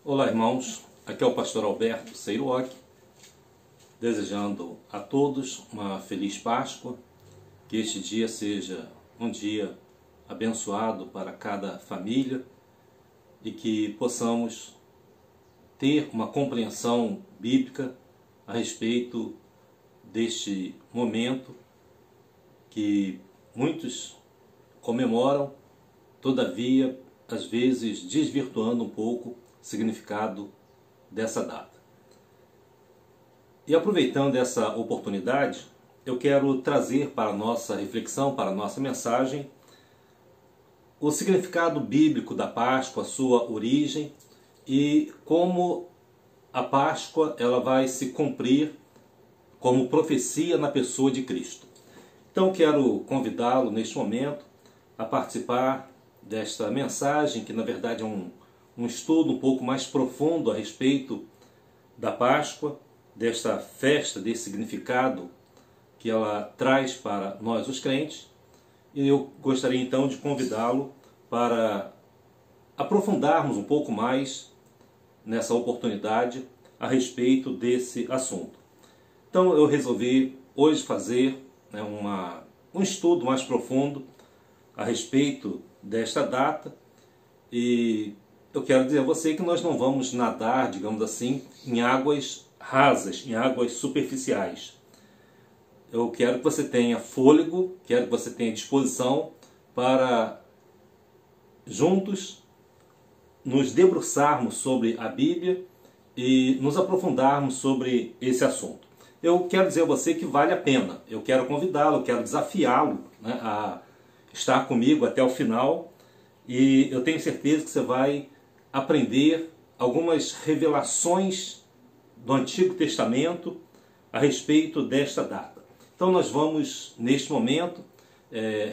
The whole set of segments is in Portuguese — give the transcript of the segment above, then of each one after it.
Olá, irmãos, aqui é o pastor Alberto Seiruoc, desejando a todos uma feliz Páscoa, que este dia seja um dia abençoado para cada família e que possamos ter uma compreensão bíblica a respeito deste momento que muitos comemoram, todavia, às vezes desvirtuando um pouco o significado dessa data. E aproveitando essa oportunidade, eu quero trazer para a nossa reflexão, para a nossa mensagem, o significado bíblico da Páscoa, a sua origem e como a Páscoa ela vai se cumprir como profecia na pessoa de Cristo. Então quero convidá-lo neste momento a participar desta mensagem, que na verdade é um estudo um pouco mais profundo a respeito da Páscoa, desta festa, desse significado que ela traz para nós os crentes. E eu gostaria então de convidá-lo para aprofundarmos um pouco mais nessa oportunidade a respeito desse assunto. Então eu resolvi hoje fazer um estudo mais profundo a respeito desta data, e eu quero dizer a você que nós não vamos nadar, digamos assim, em águas rasas, em águas superficiais. Eu quero que você tenha fôlego, quero que você tenha disposição para juntos nos debruçarmos sobre a Bíblia e nos aprofundarmos sobre esse assunto. Eu quero dizer a você que vale a pena. Eu quero convidá-lo, eu quero desafiá-lo, a estar comigo até o final, e eu tenho certeza que você vai aprender algumas revelações do Antigo Testamento a respeito desta data. Então nós vamos, neste momento,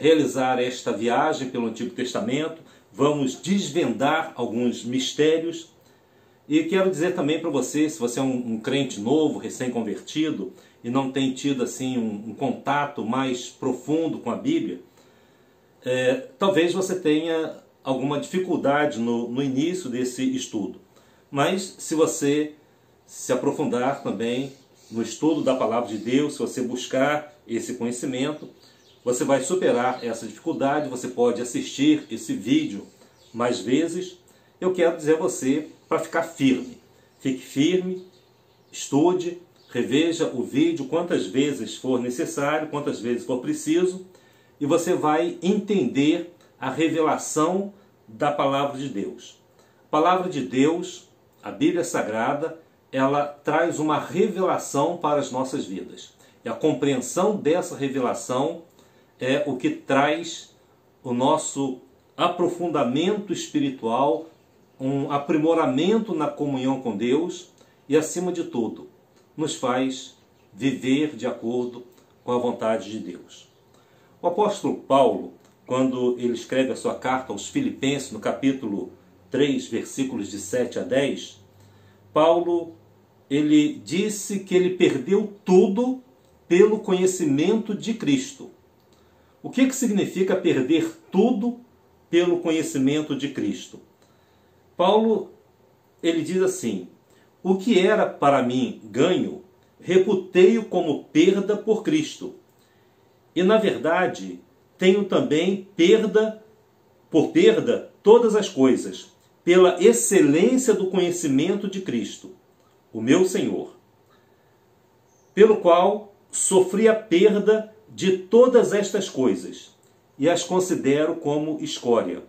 realizar esta viagem pelo Antigo Testamento, vamos desvendar alguns mistérios. E quero dizer também para você, se você é um crente novo, recém-convertido, e não tem tido assim um contato mais profundo com a Bíblia, talvez você tenha alguma dificuldade no início desse estudo. Mas se você se aprofundar também no estudo da Palavra de Deus, se você buscar esse conhecimento, você vai superar essa dificuldade. Você pode assistir esse vídeo mais vezes. Eu quero dizer a você para ficar firme. Fique firme, estude, reveja o vídeo quantas vezes for necessário, quantas vezes for preciso, e você vai entender a revelação da Palavra de Deus. A Palavra de Deus, a Bíblia Sagrada, ela traz uma revelação para as nossas vidas. E a compreensão dessa revelação é o que traz o nosso aprofundamento espiritual, um aprimoramento na comunhão com Deus e, acima de tudo, nos faz viver de acordo com a vontade de Deus. O apóstolo Paulo, quando ele escreve a sua carta aos Filipenses, no capítulo 3, versículos de 7 a 10, Paulo ele disse que ele perdeu tudo pelo conhecimento de Cristo. O que significa perder tudo pelo conhecimento de Cristo? Paulo, ele diz assim: o que era para mim ganho, reputei-o como perda por Cristo. E na verdade, tenho também por perda todas as coisas, pela excelência do conhecimento de Cristo, o meu Senhor, pelo qual sofri a perda de todas estas coisas, e as considero como escória,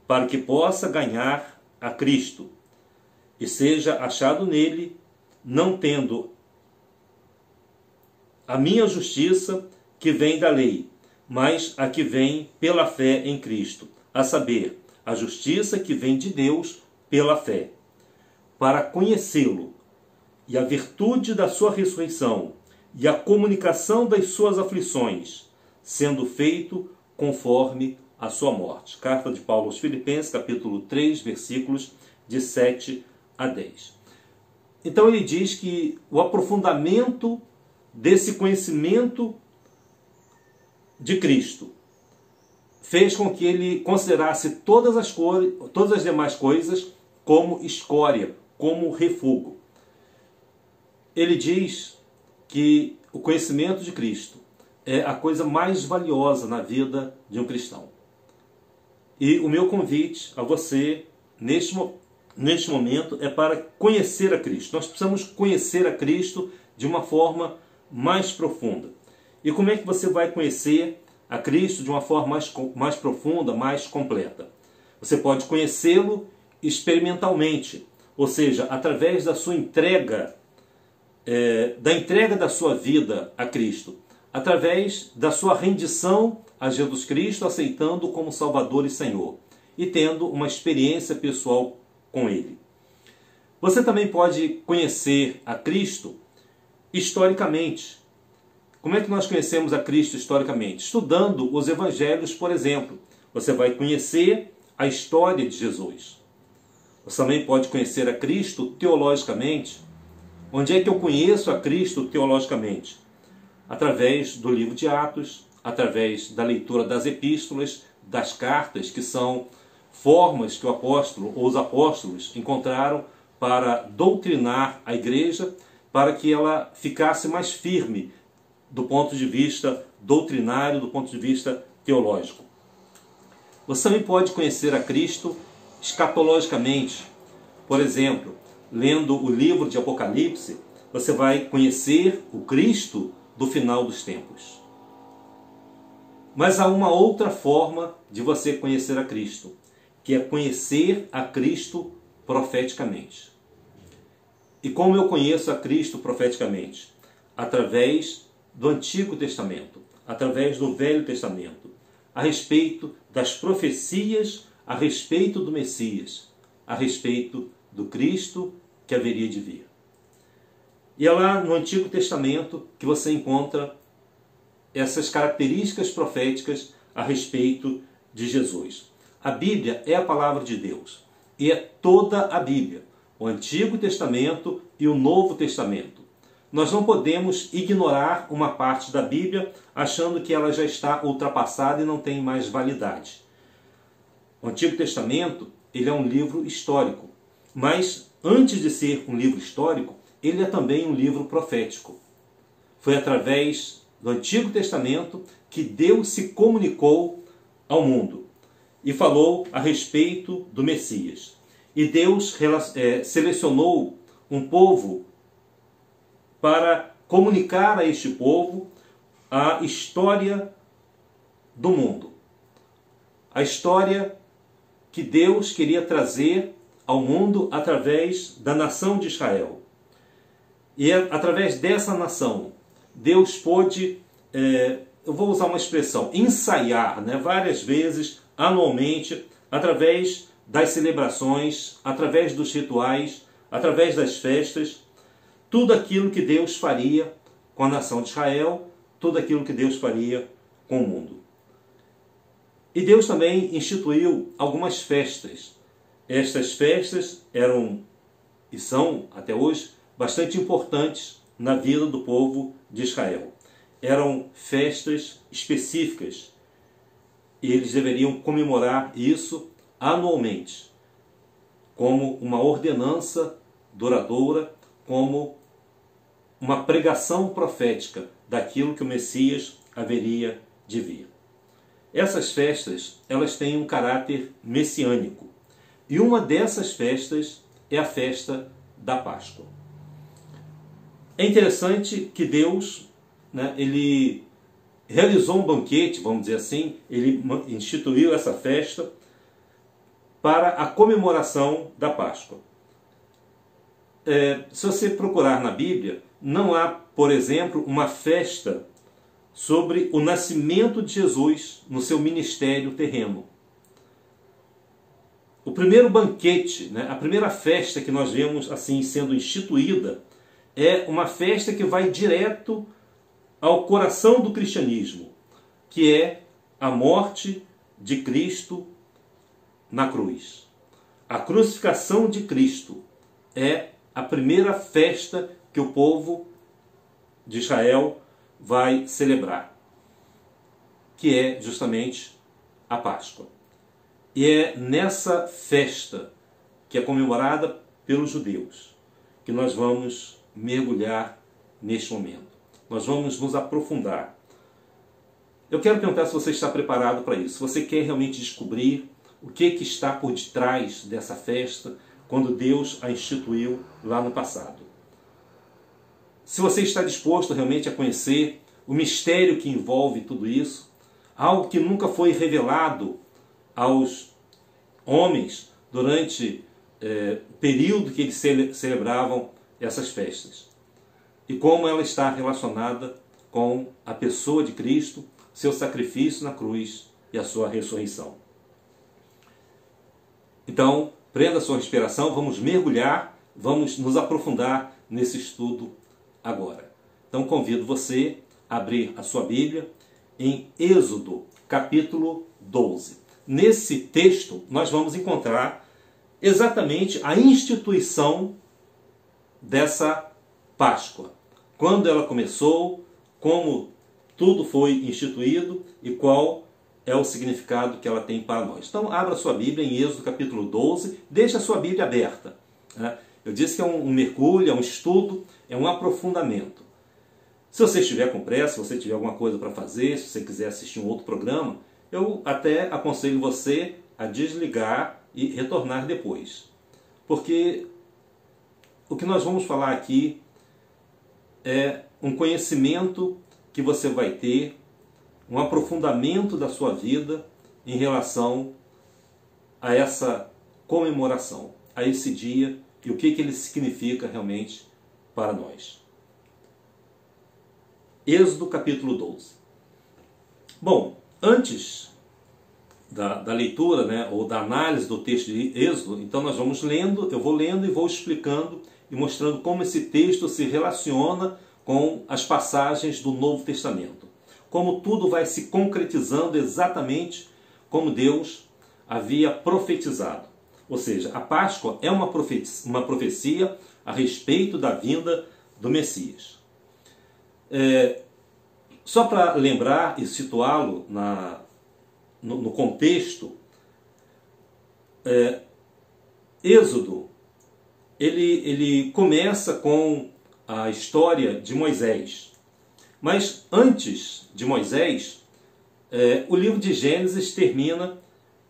para que possa ganhar a Cristo, e seja achado nele, não tendo a minha justiça que vem da lei, mas a que vem pela fé em Cristo, a saber, a justiça que vem de Deus pela fé, para conhecê-lo, e a virtude da sua ressurreição, e a comunicação das suas aflições, sendo feito conforme a sua morte. Carta de Paulo aos Filipenses, capítulo 3, versículos de 7 a 10. Então ele diz que o aprofundamento desse conhecimento de Cristo fez com que ele considerasse todas as demais coisas como escória, como refúgio. Ele diz que o conhecimento de Cristo é a coisa mais valiosa na vida de um cristão. E o meu convite a você, neste momento, é para conhecer a Cristo. Nós precisamos conhecer a Cristo de uma forma mais profunda. E como é que você vai conhecer a Cristo de uma forma mais profunda, mais completa? Você pode conhecê-lo experimentalmente, ou seja, através da sua entrega, da entrega da sua vida a Cristo, através da sua rendição a Jesus Cristo, aceitando como Salvador e Senhor, e tendo uma experiência pessoal com Ele. Você também pode conhecer a Cristo historicamente. Como é que nós conhecemos a Cristo historicamente? Estudando os Evangelhos, por exemplo. Você vai conhecer a história de Jesus. Você também pode conhecer a Cristo teologicamente. Onde é que eu conheço a Cristo teologicamente? Através do livro de Atos, através da leitura das epístolas, das cartas, que são formas que o apóstolo ou os apóstolos encontraram para doutrinar a igreja, para que ela ficasse mais firme do ponto de vista doutrinário, do ponto de vista teológico. Você também pode conhecer a Cristo escatologicamente. Por exemplo, lendo o livro de Apocalipse, você vai conhecer o Cristo do final dos tempos. Mas há uma outra forma de você conhecer a Cristo, que é conhecer a Cristo profeticamente. E como eu conheço a Cristo profeticamente? Através do Antigo Testamento, através do Velho Testamento, a respeito das profecias, a respeito do Messias, a respeito do Cristo que haveria de vir. E é lá no Antigo Testamento que você encontra essas características proféticas a respeito de Jesus. A Bíblia é a palavra de Deus, e é toda a Bíblia, o Antigo Testamento e o Novo Testamento. Nós não podemos ignorar uma parte da Bíblia achando que ela já está ultrapassada e não tem mais validade. O Antigo Testamento, ele é um livro histórico, mas antes de ser um livro histórico, ele é também um livro profético. Foi através do Antigo Testamento que Deus se comunicou ao mundo e falou a respeito do Messias. E Deus selecionou um povo para comunicar a este povo a história do mundo. A história que Deus queria trazer ao mundo através da nação de Israel. E através dessa nação, Deus pôde, eu vou usar uma expressão, ensaiar, várias vezes, anualmente, através das celebrações, através dos rituais, através das festas, tudo aquilo que Deus faria com a nação de Israel, tudo aquilo que Deus faria com o mundo. E Deus também instituiu algumas festas. Estas festas eram, e são até hoje, bastante importantes na vida do povo de Israel. Eram festas específicas. E eles deveriam comemorar isso anualmente, como uma ordenança duradoura, como uma pregação profética daquilo que o Messias haveria de vir. Essas festas, elas têm um caráter messiânico. E uma dessas festas é a festa da Páscoa. É interessante que Deus, ele realizou um banquete, vamos dizer assim, ele instituiu essa festa para a comemoração da Páscoa. Se você procurar na Bíblia, não há, por exemplo, uma festa sobre o nascimento de Jesus no seu ministério terreno. O primeiro banquete, a primeira festa que nós vemos assim sendo instituída, é uma festa que vai direto ao coração do cristianismo, que é a morte de Cristo na cruz. A crucificação de Cristo é a primeira festa que o povo de Israel vai celebrar, que é justamente a Páscoa. E é nessa festa que é comemorada pelos judeus, que nós vamos mergulhar neste momento. Nós vamos nos aprofundar. Eu quero perguntar se você está preparado para isso. Se você quer realmente descobrir o que está por detrás dessa festa, quando Deus a instituiu lá no passado. Se você está disposto realmente a conhecer o mistério que envolve tudo isso, algo que nunca foi revelado aos homens durante o período que eles celebravam essas festas. E como ela está relacionada com a pessoa de Cristo, seu sacrifício na cruz e a sua ressurreição. Então, prenda a sua respiração, vamos mergulhar, vamos nos aprofundar nesse estudo agora. Então, convido você a abrir a sua Bíblia em Êxodo, capítulo 12. Nesse texto, nós vamos encontrar exatamente a instituição dessa Páscoa. Quando ela começou, como tudo foi instituído e qual é o significado que ela tem para nós. Então, abra sua Bíblia em Êxodo capítulo 12, deixe a sua Bíblia aberta. Eu disse que é um mergulho, é um estudo, é um aprofundamento. Se você estiver com pressa, se você tiver alguma coisa para fazer, se você quiser assistir um outro programa, eu até aconselho você a desligar e retornar depois. Porque o que nós vamos falar aqui é um conhecimento que você vai ter, um aprofundamento da sua vida em relação a essa comemoração, a esse dia e o que ele significa realmente para nós. Êxodo capítulo 12. Bom, antes da leitura, ou da análise do texto de Êxodo, então nós vamos lendo, eu vou lendo e vou explicando e mostrando como esse texto se relaciona com as passagens do Novo Testamento. Como tudo vai se concretizando exatamente como Deus havia profetizado. Ou seja, a Páscoa é uma profecia a respeito da vinda do Messias. Só para lembrar e situá-lo no contexto, Êxodo, ele começa com a história de Moisés. Mas antes de Moisés, o livro de Gênesis termina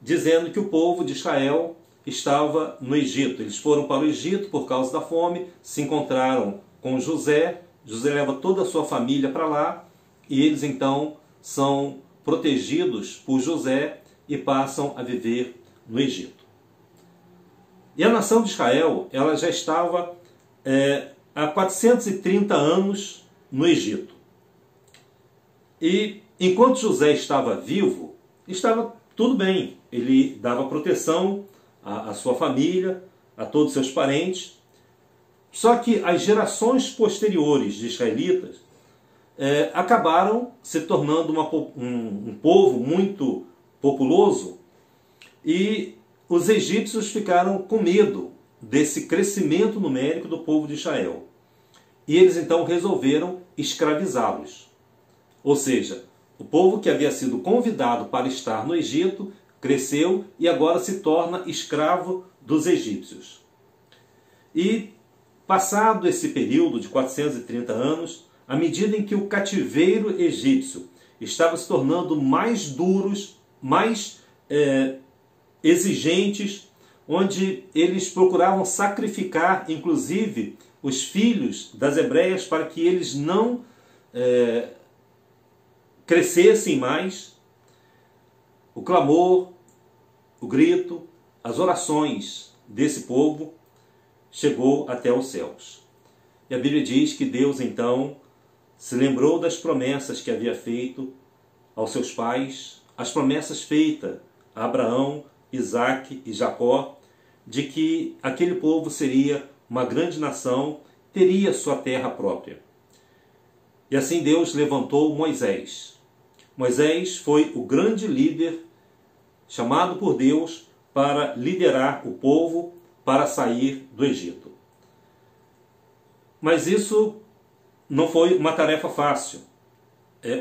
dizendo que o povo de Israel estava no Egito. Eles foram para o Egito por causa da fome, se encontraram com José, José leva toda a sua família para lá, e eles então são protegidos por José e passam a viver no Egito. E a nação de Israel, ela já estava há 430 anos no Egito. E enquanto José estava vivo, estava tudo bem. Ele dava proteção à sua família, a todos os seus parentes. Só que as gerações posteriores de israelitas acabaram se tornando um povo muito populoso, e os egípcios ficaram com medo desse crescimento numérico do povo de Israel. E eles então resolveram escravizá-los. Ou seja, o povo que havia sido convidado para estar no Egito cresceu e agora se torna escravo dos egípcios. E passado esse período de 430 anos, à medida em que o cativeiro egípcio estava se tornando mais duros, mais exigentes, onde eles procuravam sacrificar, inclusive, os filhos das hebreias para que eles não crescessem mais, o clamor, o grito, as orações desse povo chegou até os céus. E a Bíblia diz que Deus então se lembrou das promessas que havia feito aos seus pais, as promessas feitas a Abraão, Isaque e Jacó, de que aquele povo seria uma grande nação, teria sua terra própria. E assim Deus levantou Moisés. Moisés foi o grande líder chamado por Deus para liderar o povo para sair do Egito. Mas isso não foi uma tarefa fácil.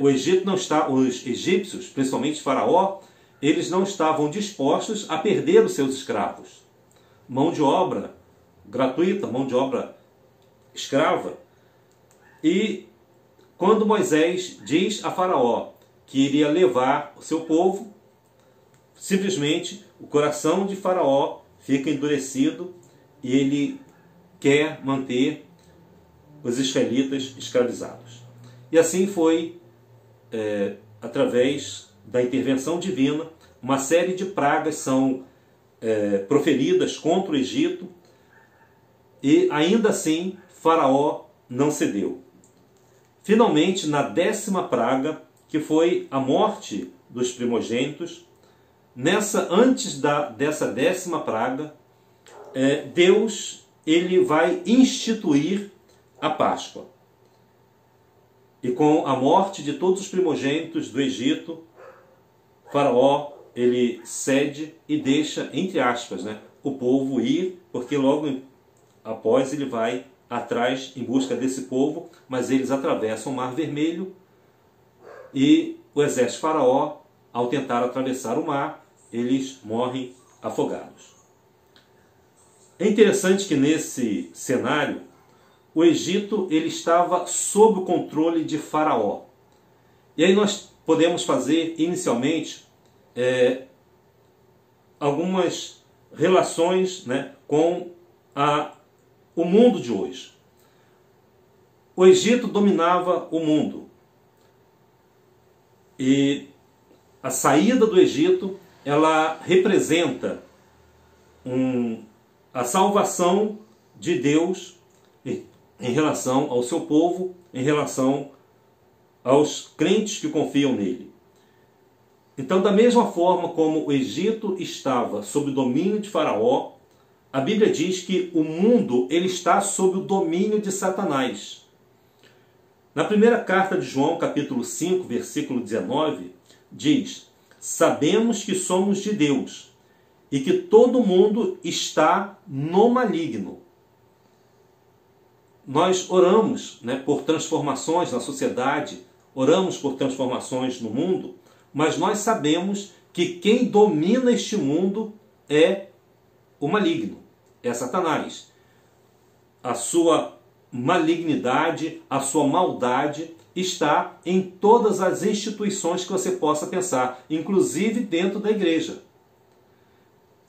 Os egípcios, principalmente Faraó, eles não estavam dispostos a perder os seus escravos. mão de obra gratuita, mão de obra escrava. E quando Moisés diz a Faraó que iria levar o seu povo, simplesmente o coração de Faraó fica endurecido e ele quer manter os israelitas escravizados. E assim foi, através da intervenção divina, uma série de pragas são proferidas contra o Egito, e ainda assim Faraó não cedeu. Finalmente, na 10ª praga, que foi a morte dos primogênitos, antes dessa 10ª praga, Deus ele vai instituir a Páscoa. E com a morte de todos os primogênitos do Egito, Faraó ele cede e deixa, entre aspas, o povo ir, porque logo após ele vai atrás em busca desse povo, mas eles atravessam o Mar Vermelho e o exército de Faraó, ao tentar atravessar o mar, eles morrem afogados. É interessante que nesse cenário, o Egito ele estava sob o controle de Faraó. E aí nós podemos fazer, inicialmente, algumas relações com o mundo de hoje. O Egito dominava o mundo. E a saída do Egito, ela representa a salvação de Deus em relação ao seu povo, em relação aos crentes que confiam nele. Então, da mesma forma como o Egito estava sob o domínio de Faraó, a Bíblia diz que o mundo ele está sob o domínio de Satanás. Na primeira carta de João, capítulo 5, versículo 19, diz: sabemos que somos de Deus e que todo mundo está no maligno. Nós oramos por transformações na sociedade, oramos por transformações no mundo, mas nós sabemos que quem domina este mundo é o maligno, é Satanás. A sua malignidade, a sua maldade está em todas as instituições que você possa pensar, inclusive dentro da igreja.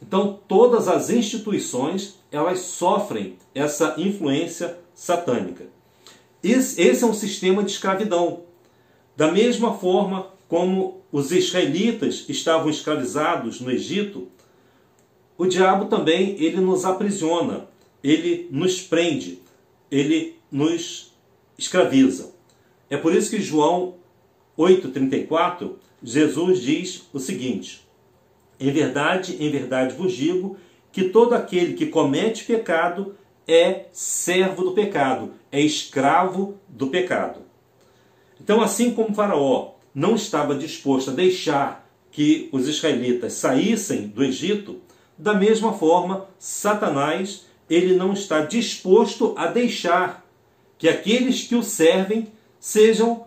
Então, todas as instituições, elas sofrem essa influência satânica. Esse é um sistema de escravidão. Da mesma forma como os israelitas estavam escravizados no Egito, o diabo também ele nos aprisiona, ele nos prende, ele nos escraviza. É por isso que João 8,34, Jesus diz o seguinte: em verdade vos digo que todo aquele que comete pecado é servo do pecado, é escravo do pecado. Então, assim como Faraó não estava disposto a deixar que os israelitas saíssem do Egito, da mesma forma, Satanás ele não está disposto a deixar que aqueles que o servem sejam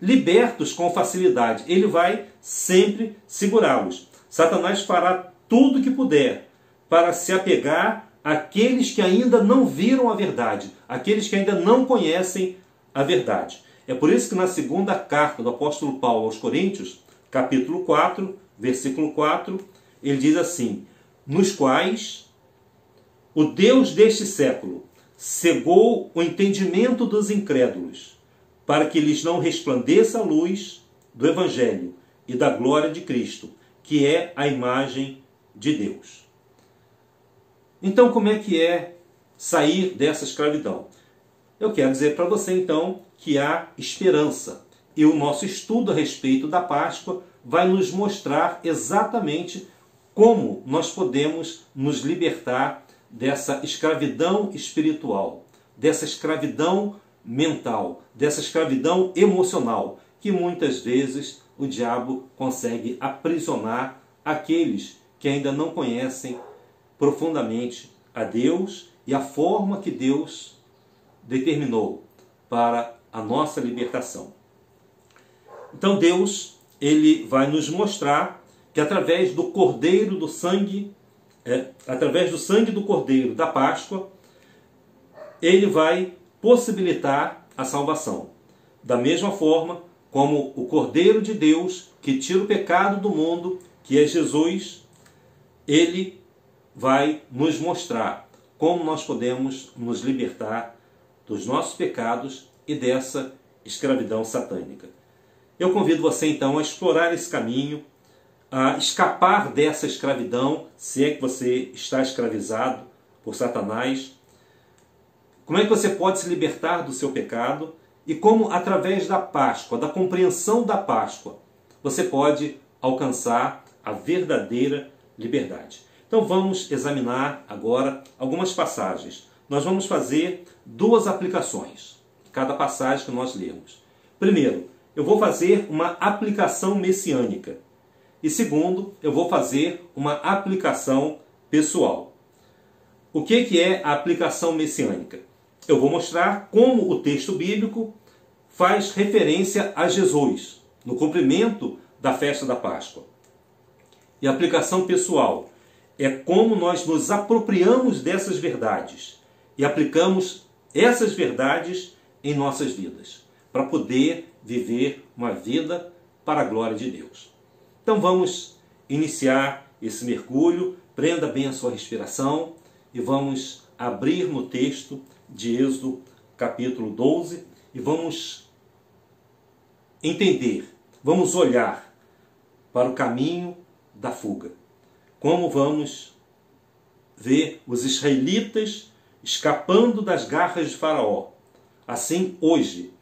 libertos com facilidade. Ele vai sempre segurá-los. Satanás fará tudo o que puder para se apegar àqueles que ainda não viram a verdade, aqueles que ainda não conhecem a verdade. É por isso que na segunda carta do apóstolo Paulo aos Coríntios, capítulo 4, versículo 4, ele diz assim: nos quais o Deus deste século cegou o entendimento dos incrédulos, para que lhes não resplandeça a luz do Evangelho e da glória de Cristo, que é a imagem de Deus. Então, como é que é sair dessa escravidão? Eu quero dizer para você, então, que há esperança. E o nosso estudo a respeito da Páscoa vai nos mostrar exatamente como nós podemos nos libertar dessa escravidão espiritual, dessa escravidão mental, dessa escravidão emocional, que muitas vezes o diabo consegue aprisionar aqueles que ainda não conhecem profundamente a Deus e a forma que Deus determinou para a nossa libertação. Então Deus, ele vai nos mostrar que através do cordeiro do sangue através do sangue do Cordeiro da Páscoa, ele vai possibilitar a salvação. Da mesma forma como o Cordeiro de Deus, que tira o pecado do mundo, que é Jesus, ele vai nos mostrar como nós podemos nos libertar dos nossos pecados e dessa escravidão satânica. Eu convido você então a explorar esse caminho, a escapar dessa escravidão, se é que você está escravizado por Satanás. Como é que você pode se libertar do seu pecado e como, através da Páscoa, da compreensão da Páscoa, você pode alcançar a verdadeira liberdade. Então vamos examinar agora algumas passagens. Nós vamos fazer duas aplicações, cada passagem que nós lemos. Primeiro, eu vou fazer uma aplicação messiânica. E segundo, eu vou fazer uma aplicação pessoal. O que é a aplicação messiânica? Eu vou mostrar como o texto bíblico faz referência a Jesus, no cumprimento da festa da Páscoa. E a aplicação pessoal é como nós nos apropriamos dessas verdades e aplicamos essas verdades em nossas vidas, para poder viver uma vida para a glória de Deus. Então vamos iniciar esse mergulho, prenda bem a sua respiração e vamos abrir no texto de Êxodo capítulo 12 e vamos entender, vamos olhar para o caminho da fuga. Como vamos ver os israelitas escapando das garras de Faraó. Assim, hoje,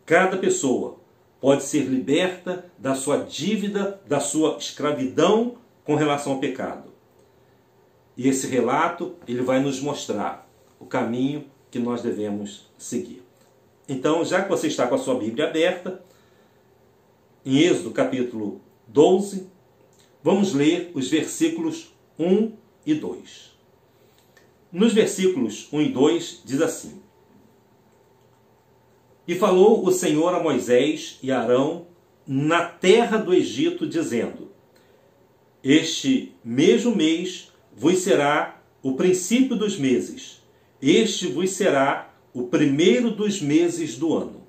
cada pessoa pode ser liberta da sua dívida, da sua escravidão com relação ao pecado. E esse relato, ele vai nos mostrar o caminho que nós devemos seguir. Então, já que você está com a sua Bíblia aberta, em Êxodo capítulo 12, vamos ler os versículos 1 e 2. Nos versículos 1 e 2 diz assim: E falou o Senhor a Moisés e a Arão na terra do Egito, dizendo: Este mesmo mês vos será o princípio dos meses, este vos será o primeiro dos meses do ano.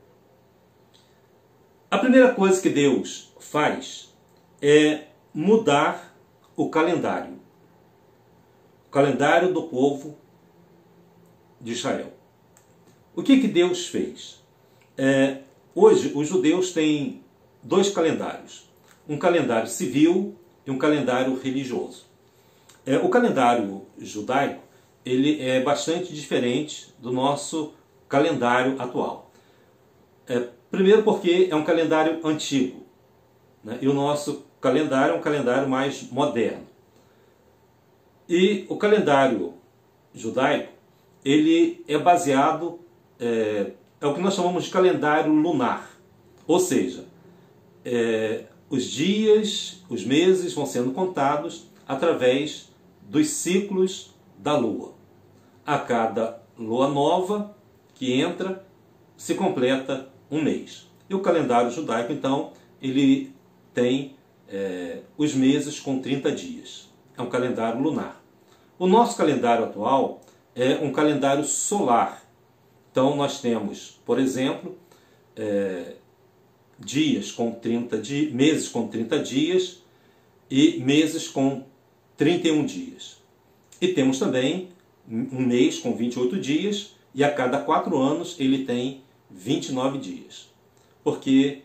A primeira coisa que Deus faz é mudar o calendário do povo de Israel. O que Deus fez? Hoje os judeus têm dois calendários, um calendário civil e um calendário religioso. O calendário judaico, ele é bastante diferente do nosso calendário atual. Primeiro porque é um calendário antigo, né? E o nosso calendário é um calendário mais moderno. E o calendário judaico, ele é baseado, é o que nós chamamos de calendário lunar. Ou seja, os dias, os meses vão sendo contados através dos ciclos da lua. A cada lua nova que entra, se completa um mês. E o calendário judaico, então, ele tem os meses com 30 dias. É um calendário lunar. O nosso calendário atual é um calendário solar. Então nós temos, por exemplo, meses com 30 dias e meses com 31 dias. E temos também um mês com 28 dias e a cada 4 anos ele tem 29 dias. Porque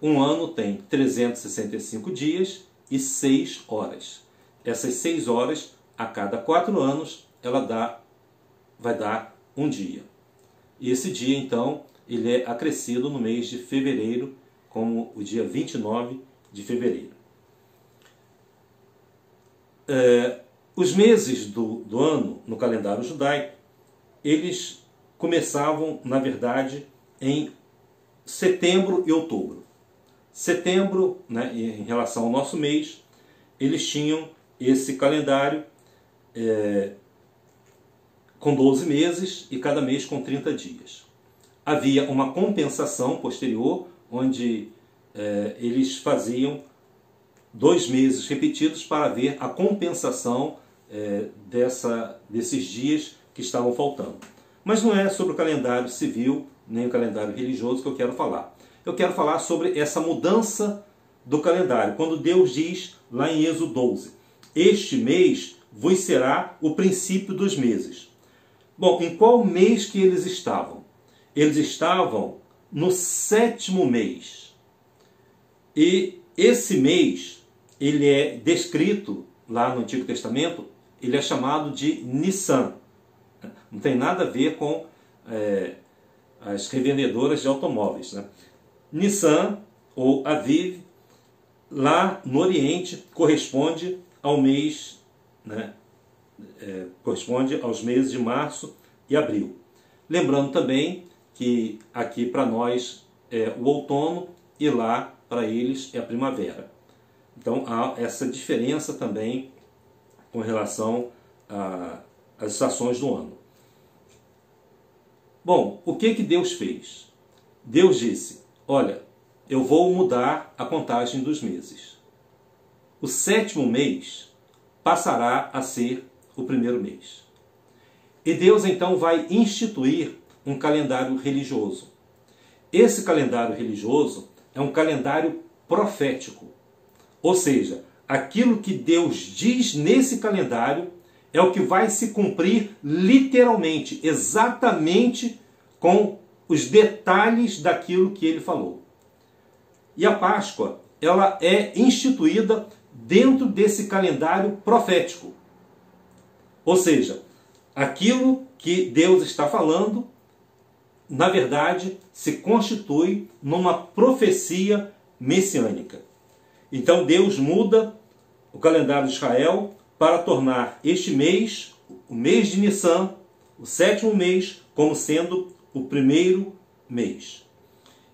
um ano tem 365 dias e 6 horas. Essas 6 horas, a cada 4 anos, vai dar um dia. E esse dia, então, ele é acrescido no mês de fevereiro, como o dia 29 de fevereiro. Os meses do ano, no calendário judaico, eles começavam, na verdade, em setembro e outubro. Setembro, né, em relação ao nosso mês, eles tinham esse calendário com 12 meses e cada mês com 30 dias. Havia uma compensação posterior, onde eles faziam 2 meses repetidos para ver a compensação desses dias que estavam faltando. Mas não é sobre o calendário civil, nem o calendário religioso que eu quero falar. Eu quero falar sobre essa mudança do calendário, quando Deus diz lá em Êxodo 12, este mês vos será o princípio dos meses. Bom, em qual mês que eles estavam? Eles estavam no 7º mês. E esse mês, ele é descrito lá no Antigo Testamento, ele é chamado de Nissan. Não tem nada a ver com as revendedoras de automóveis, né? Nissan ou Aviv, lá no Oriente, corresponde ao mês, né? Corresponde aos meses de março e abril. Lembrando também que aqui para nós é o outono e lá para eles é a primavera. Então há essa diferença também com relação às estações do ano. Bom, o que Deus fez? Deus disse, olha, eu vou mudar a contagem dos meses. O 7º mês passará a ser o 1º mês. E Deus então vai instituir um calendário religioso. Esse calendário religioso é um calendário profético. Ou seja, aquilo que Deus diz nesse calendário é o que vai se cumprir literalmente, exatamente com os detalhes daquilo que ele falou. E a Páscoa, ela é instituída dentro desse calendário profético. Ou seja, aquilo que Deus está falando, na verdade, se constitui numa profecia messiânica. Então Deus muda o calendário de Israel para tornar este mês, o mês de Nissan, o 7º mês, como sendo o 1º mês.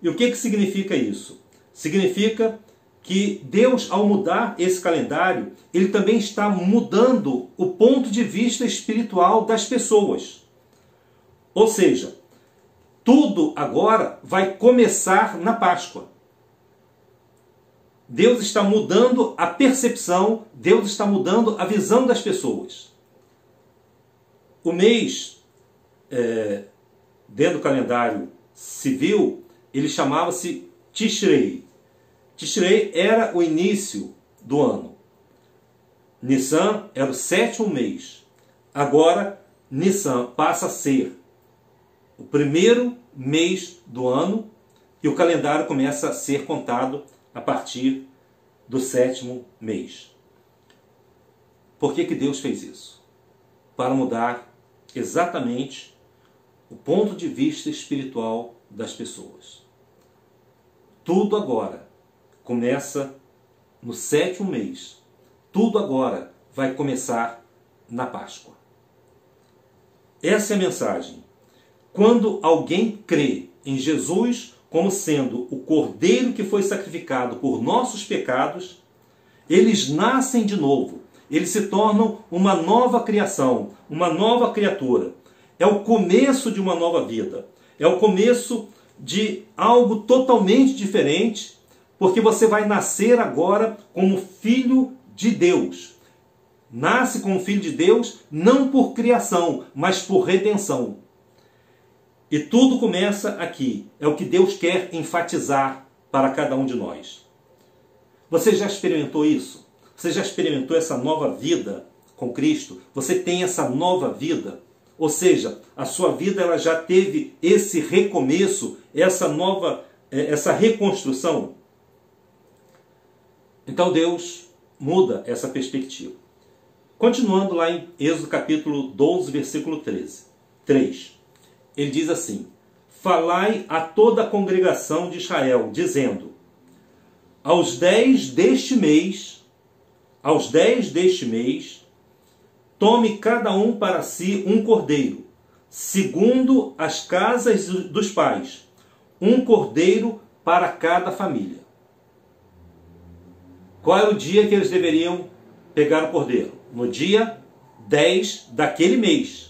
E o que significa isso? Significa que Deus, ao mudar esse calendário, ele também está mudando o ponto de vista espiritual das pessoas. Ou seja, tudo agora vai começar na Páscoa. Deus está mudando a percepção, Deus está mudando a visão das pessoas. O mês, dentro do calendário civil, ele chamava-se Tishrei. Tishrei era o início do ano. Nissan era o 7º mês. Agora, Nissan passa a ser o 1º mês do ano e o calendário começa a ser contado a partir do 7º mês. Por que Deus fez isso? Para mudar exatamente o ponto de vista espiritual das pessoas. Tudo agora começa no 7º mês. Tudo agora vai começar na Páscoa. Essa é a mensagem. Quando alguém crê em Jesus como sendo o Cordeiro que foi sacrificado por nossos pecados, eles nascem de novo. Eles se tornam uma nova criação, uma nova criatura. É o começo de uma nova vida. É o começo de algo totalmente diferente, porque você vai nascer agora como filho de Deus. Nasce como filho de Deus não por criação, mas por redenção. E tudo começa aqui. É o que Deus quer enfatizar para cada um de nós. Você já experimentou isso? Você já experimentou essa nova vida com Cristo? Você tem essa nova vida? Ou seja, a sua vida ela já teve esse recomeço, essa reconstrução? Então Deus muda essa perspectiva. Continuando lá em Êxodo capítulo 12, versículo 3. Ele diz assim: falai a toda a congregação de Israel, dizendo, aos 10 deste mês, tome cada um para si um cordeiro, segundo as casas dos pais, um cordeiro para cada família. Qual é o dia que eles deveriam pegar o cordeiro? No dia 10 daquele mês.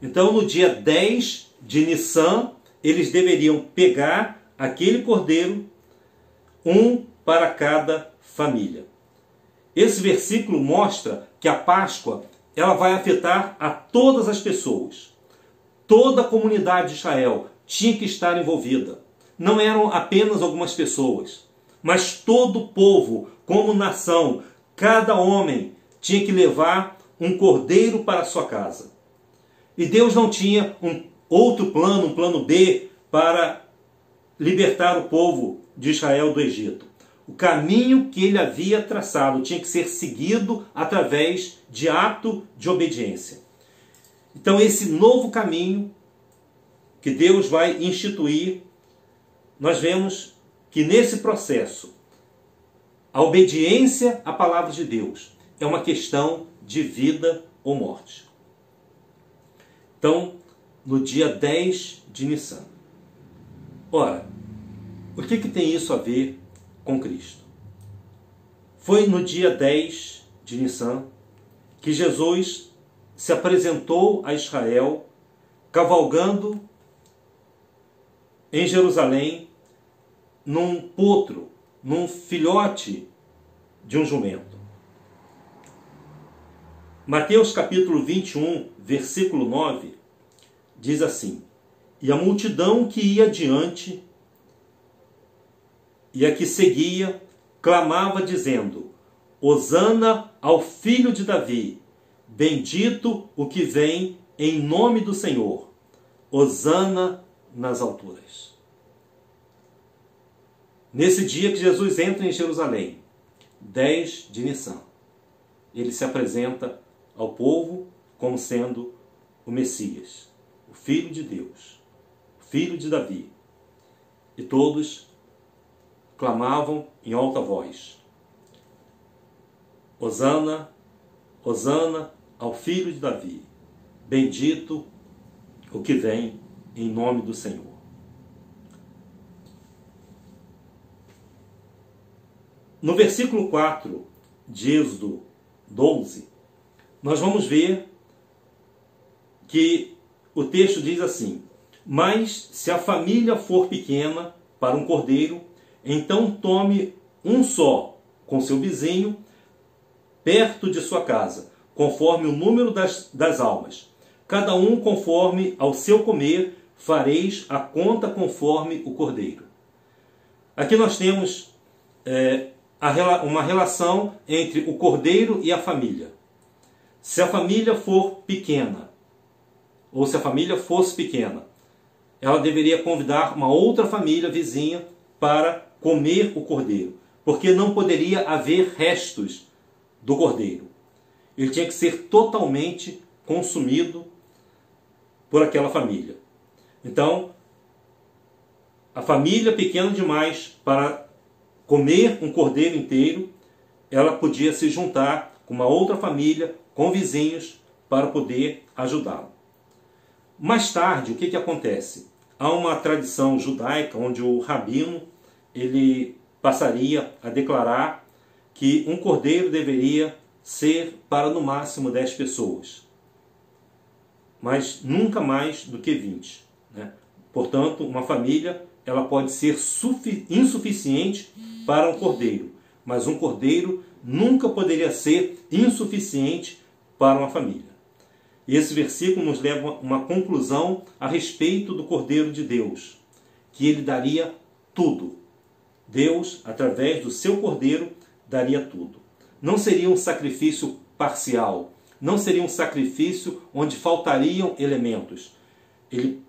Então, no dia 10 de Nissan, eles deveriam pegar aquele cordeiro, um para cada família. Esse versículo mostra que a Páscoa ela vai afetar a todas as pessoas. Toda a comunidade de Israel tinha que estar envolvida. Não eram apenas algumas pessoas, mas todo o povo, como nação, cada homem tinha que levar um cordeiro para a sua casa. E Deus não tinha um outro plano, um plano B, para libertar o povo de Israel do Egito. O caminho que ele havia traçado tinha que ser seguido através de ato de obediência. Então esse novo caminho que Deus vai instituir, nós vemos que nesse processo, a obediência à palavra de Deus é uma questão de vida ou morte. Então, no dia 10 de Nissan. Ora, o que tem isso a ver com Cristo? Foi no dia 10 de Nissan que Jesus se apresentou a Israel cavalgando em Jerusalém num potro, num filhote de um jumento. Mateus capítulo 21, versículo 9, diz assim: E a multidão que ia adiante e a que seguia clamava dizendo: Hosana ao filho de Davi, bendito o que vem em nome do Senhor, Hosana nas alturas. Nesse dia que Jesus entra em Jerusalém, 10 de Nissan, ele se apresenta ao povo como sendo o Messias, o Filho de Deus, o Filho de Davi. E todos clamavam em alta voz: Hosana, Hosana ao Filho de Davi, bendito o que vem em nome do Senhor. No versículo 4 de Êxodo 12, nós vamos ver que o texto diz assim: Mas se a família for pequena para um cordeiro, então tome um só com seu vizinho perto de sua casa, conforme o número das almas. Cada um conforme ao seu comer, fareis a conta conforme o cordeiro. Aqui nós temos uma relação entre o cordeiro e a família. Se a família for pequena, ou se a família fosse pequena, ela deveria convidar uma outra família vizinha para comer o cordeiro, porque não poderia haver restos do cordeiro. Ele tinha que ser totalmente consumido por aquela família. Então, a família pequena demais para comer um cordeiro inteiro, ela podia se juntar com uma outra família, com vizinhos, para poder ajudá-lo. Mais tarde, o que acontece? Há uma tradição judaica onde o rabino ele passaria a declarar que um cordeiro deveria ser para no máximo 10 pessoas, mas nunca mais do que 20. Né? Portanto, uma família ela pode ser insuficiente para um cordeiro, mas um cordeiro nunca poderia ser insuficiente para uma família. E esse versículo nos leva a uma conclusão a respeito do Cordeiro de Deus, que ele daria tudo. Deus, através do seu Cordeiro, daria tudo. Não seria um sacrifício parcial, não seria um sacrifício onde faltariam elementos. Ele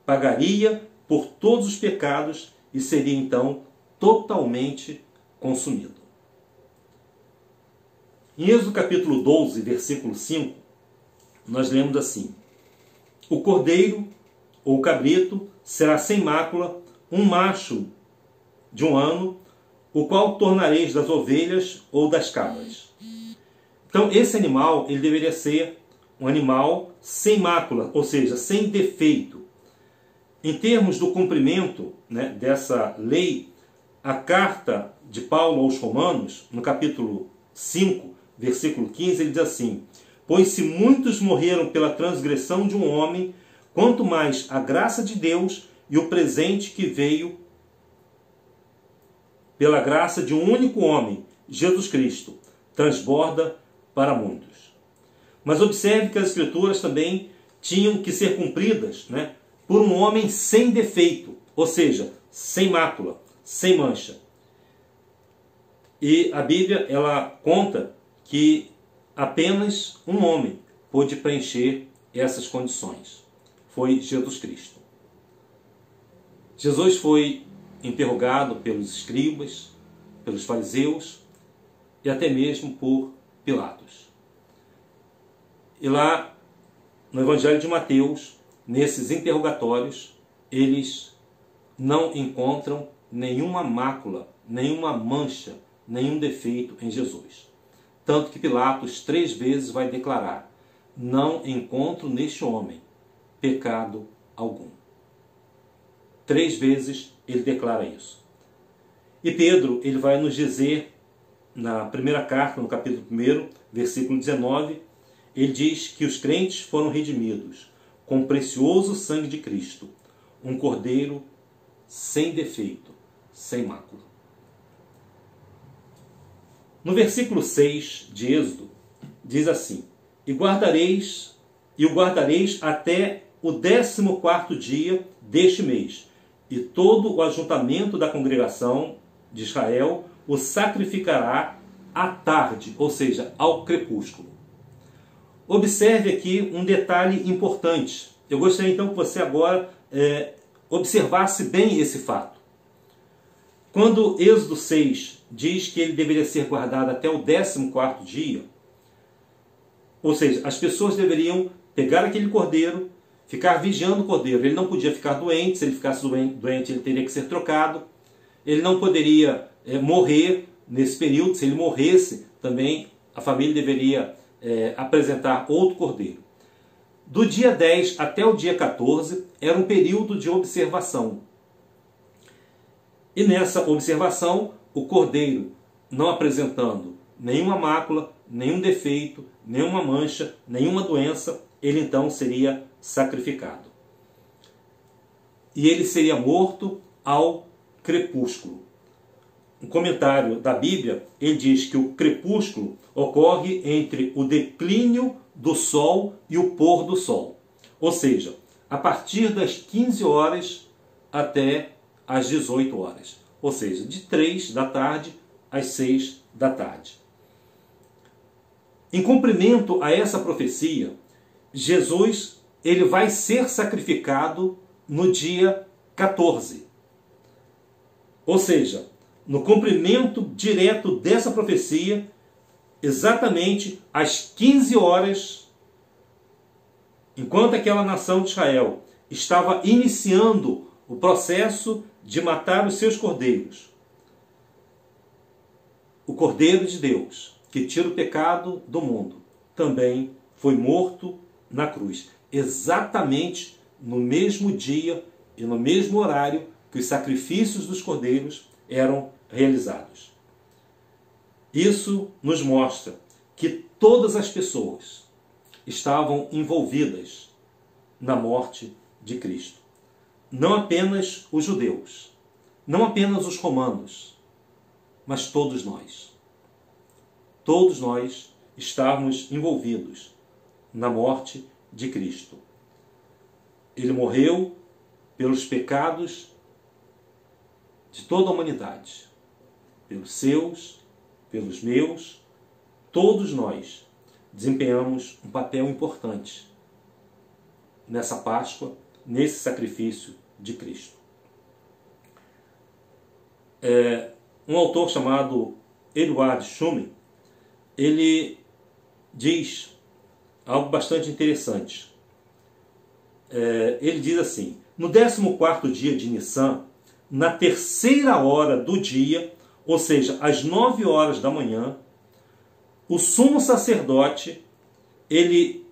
pagaria por todos os pecados e seria então totalmente consumido. Em Êxodo capítulo 12, versículo 5, nós lemos assim: O cordeiro ou cabrito será sem mácula, um macho de 1 ano, o qual tornareis das ovelhas ou das cabras. Então esse animal ele deveria ser um animal sem mácula, ou seja, sem defeito. Em termos do cumprimento, né, dessa lei, a carta de Paulo aos Romanos, no capítulo 5, versículo 15, ele diz assim: Pois se muitos morreram pela transgressão de um homem, quanto mais a graça de Deus e o presente que veio pela graça de um único homem, Jesus Cristo, transborda para muitos. Mas observe que as Escrituras também tinham que ser cumpridas, né, por um homem sem defeito, ou seja, sem mácula, sem mancha. E a Bíblia, ela conta que apenas um homem pôde preencher essas condições. Foi Jesus Cristo. Jesus foi interrogado pelos escribas, pelos fariseus e até mesmo por Pilatos. E lá no Evangelho de Mateus, nesses interrogatórios, eles não encontram nenhuma mácula, nenhuma mancha, nenhum defeito em Jesus. Tanto que Pilatos 3 vezes vai declarar: não encontro neste homem pecado algum. 3 vezes ele declara isso. E Pedro, ele vai nos dizer, na primeira carta, no capítulo 1, versículo 19, ele diz que os crentes foram redimidos com o precioso sangue de Cristo, um cordeiro sem defeito, sem mácula. No versículo 6 de Êxodo, diz assim: E o guardareis até o 14º dia deste mês, e todo o ajuntamento da congregação de Israel o sacrificará à tarde, ou seja, ao crepúsculo. Observe aqui um detalhe importante. Eu gostaria então que você agora observasse bem esse fato. Quando Êxodo 6 diz que ele deveria ser guardado até o 14º dia, ou seja, as pessoas deveriam pegar aquele cordeiro, ficar vigiando o cordeiro. Ele não podia ficar doente, se ele ficasse doente ele teria que ser trocado. Ele não poderia morrer nesse período, se ele morresse também a família deveria apresentar outro cordeiro. Do dia 10 até o dia 14 era um período de observação. E nessa observação, o cordeiro, não apresentando nenhuma mácula, nenhum defeito, nenhuma mancha, nenhuma doença, ele então seria sacrificado. E ele seria morto ao crepúsculo. Um comentário da Bíblia, ele diz que o crepúsculo ocorre entre o declínio do sol e o pôr do sol. Ou seja, a partir das 15 horas até às 18 horas. Ou seja, de 3 da tarde às 6 da tarde. Em cumprimento a essa profecia, Jesus ele vai ser sacrificado no dia 14. Ou seja, no cumprimento direto dessa profecia, exatamente às 15 horas, enquanto aquela nação de Israel estava iniciando o processo de matar os seus cordeiros, o Cordeiro de Deus, que tira o pecado do mundo, também foi morto na cruz, exatamente no mesmo dia e no mesmo horário que os sacrifícios dos cordeiros eram realizados. Isso nos mostra que todas as pessoas estavam envolvidas na morte de Cristo. Não apenas os judeus, não apenas os romanos, mas todos nós. Todos nós estávamos envolvidos na morte de Cristo. Ele morreu pelos pecados de toda a humanidade, pelos seus, pelos meus. Todos nós desempenhamos um papel importante nessa Páscoa, nesse sacrifício de Cristo. Um autor chamado Eduard Schumann, ele diz algo bastante interessante. Ele diz assim: no 14º dia de Nissan, na 3ª hora do dia, ou seja, às 9 horas da manhã, o sumo sacerdote, ele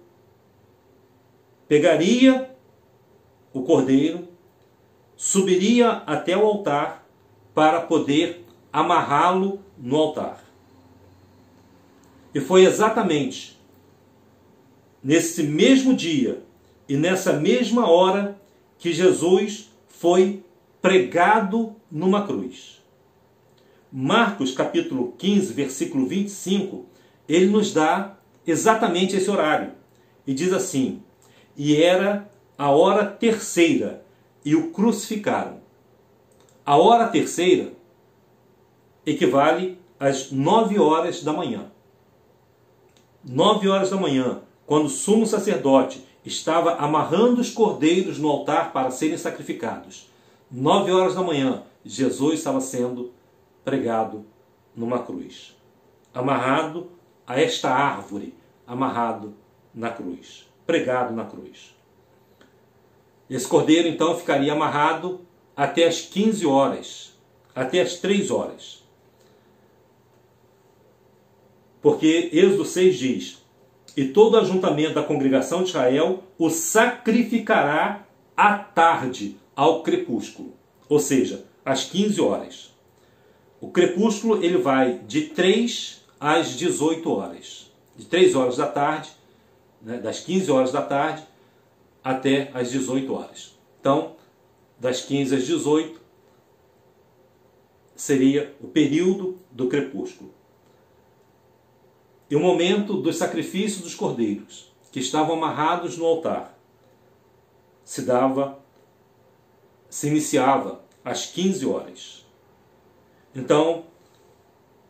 pegaria o cordeiro, subiria até o altar para poder amarrá-lo no altar. E foi exatamente nesse mesmo dia e nessa mesma hora que Jesus foi pregado numa cruz. Marcos capítulo 15, versículo 25, ele nos dá exatamente esse horário. E diz assim: e era a hora terceira, e o crucificaram. A hora terceira equivale às 9 horas da manhã. 9 horas da manhã, quando o sumo sacerdote estava amarrando os cordeiros no altar para serem sacrificados. 9 horas da manhã, Jesus estava sendo pregado numa cruz. Amarrado a esta árvore, amarrado na cruz. Pregado na cruz. Esse cordeiro então ficaria amarrado até as 15 horas, até as 3 horas. Porque Êxodo 6 diz: e todo ajuntamento da congregação de Israel o sacrificará à tarde, ao crepúsculo. Ou seja, às 15 horas. O crepúsculo ele vai de 3 às 18 horas. De 3 horas da tarde, né, das 15 horas da tarde, até às 18 horas. Então, das 15 às 18 seria o período do crepúsculo. E o momento dos sacrifícios dos cordeiros, que estavam amarrados no altar, se iniciava às 15 horas. Então,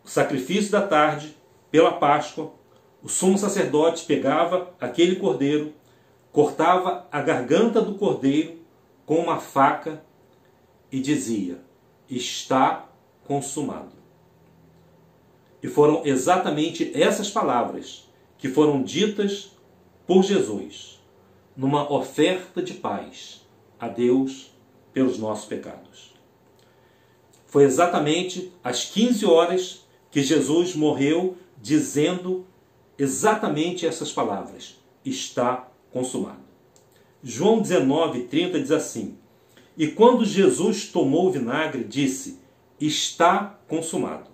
o sacrifício da tarde, pela Páscoa, o sumo sacerdote pegava aquele cordeiro, cortava a garganta do cordeiro com uma faca e dizia: está consumado. E foram exatamente essas palavras que foram ditas por Jesus numa oferta de paz a Deus pelos nossos pecados. Foi exatamente às 15 horas que Jesus morreu, dizendo exatamente essas palavras: está consumado. João 19:30 diz assim: e quando Jesus tomou o vinagre, disse: está consumado.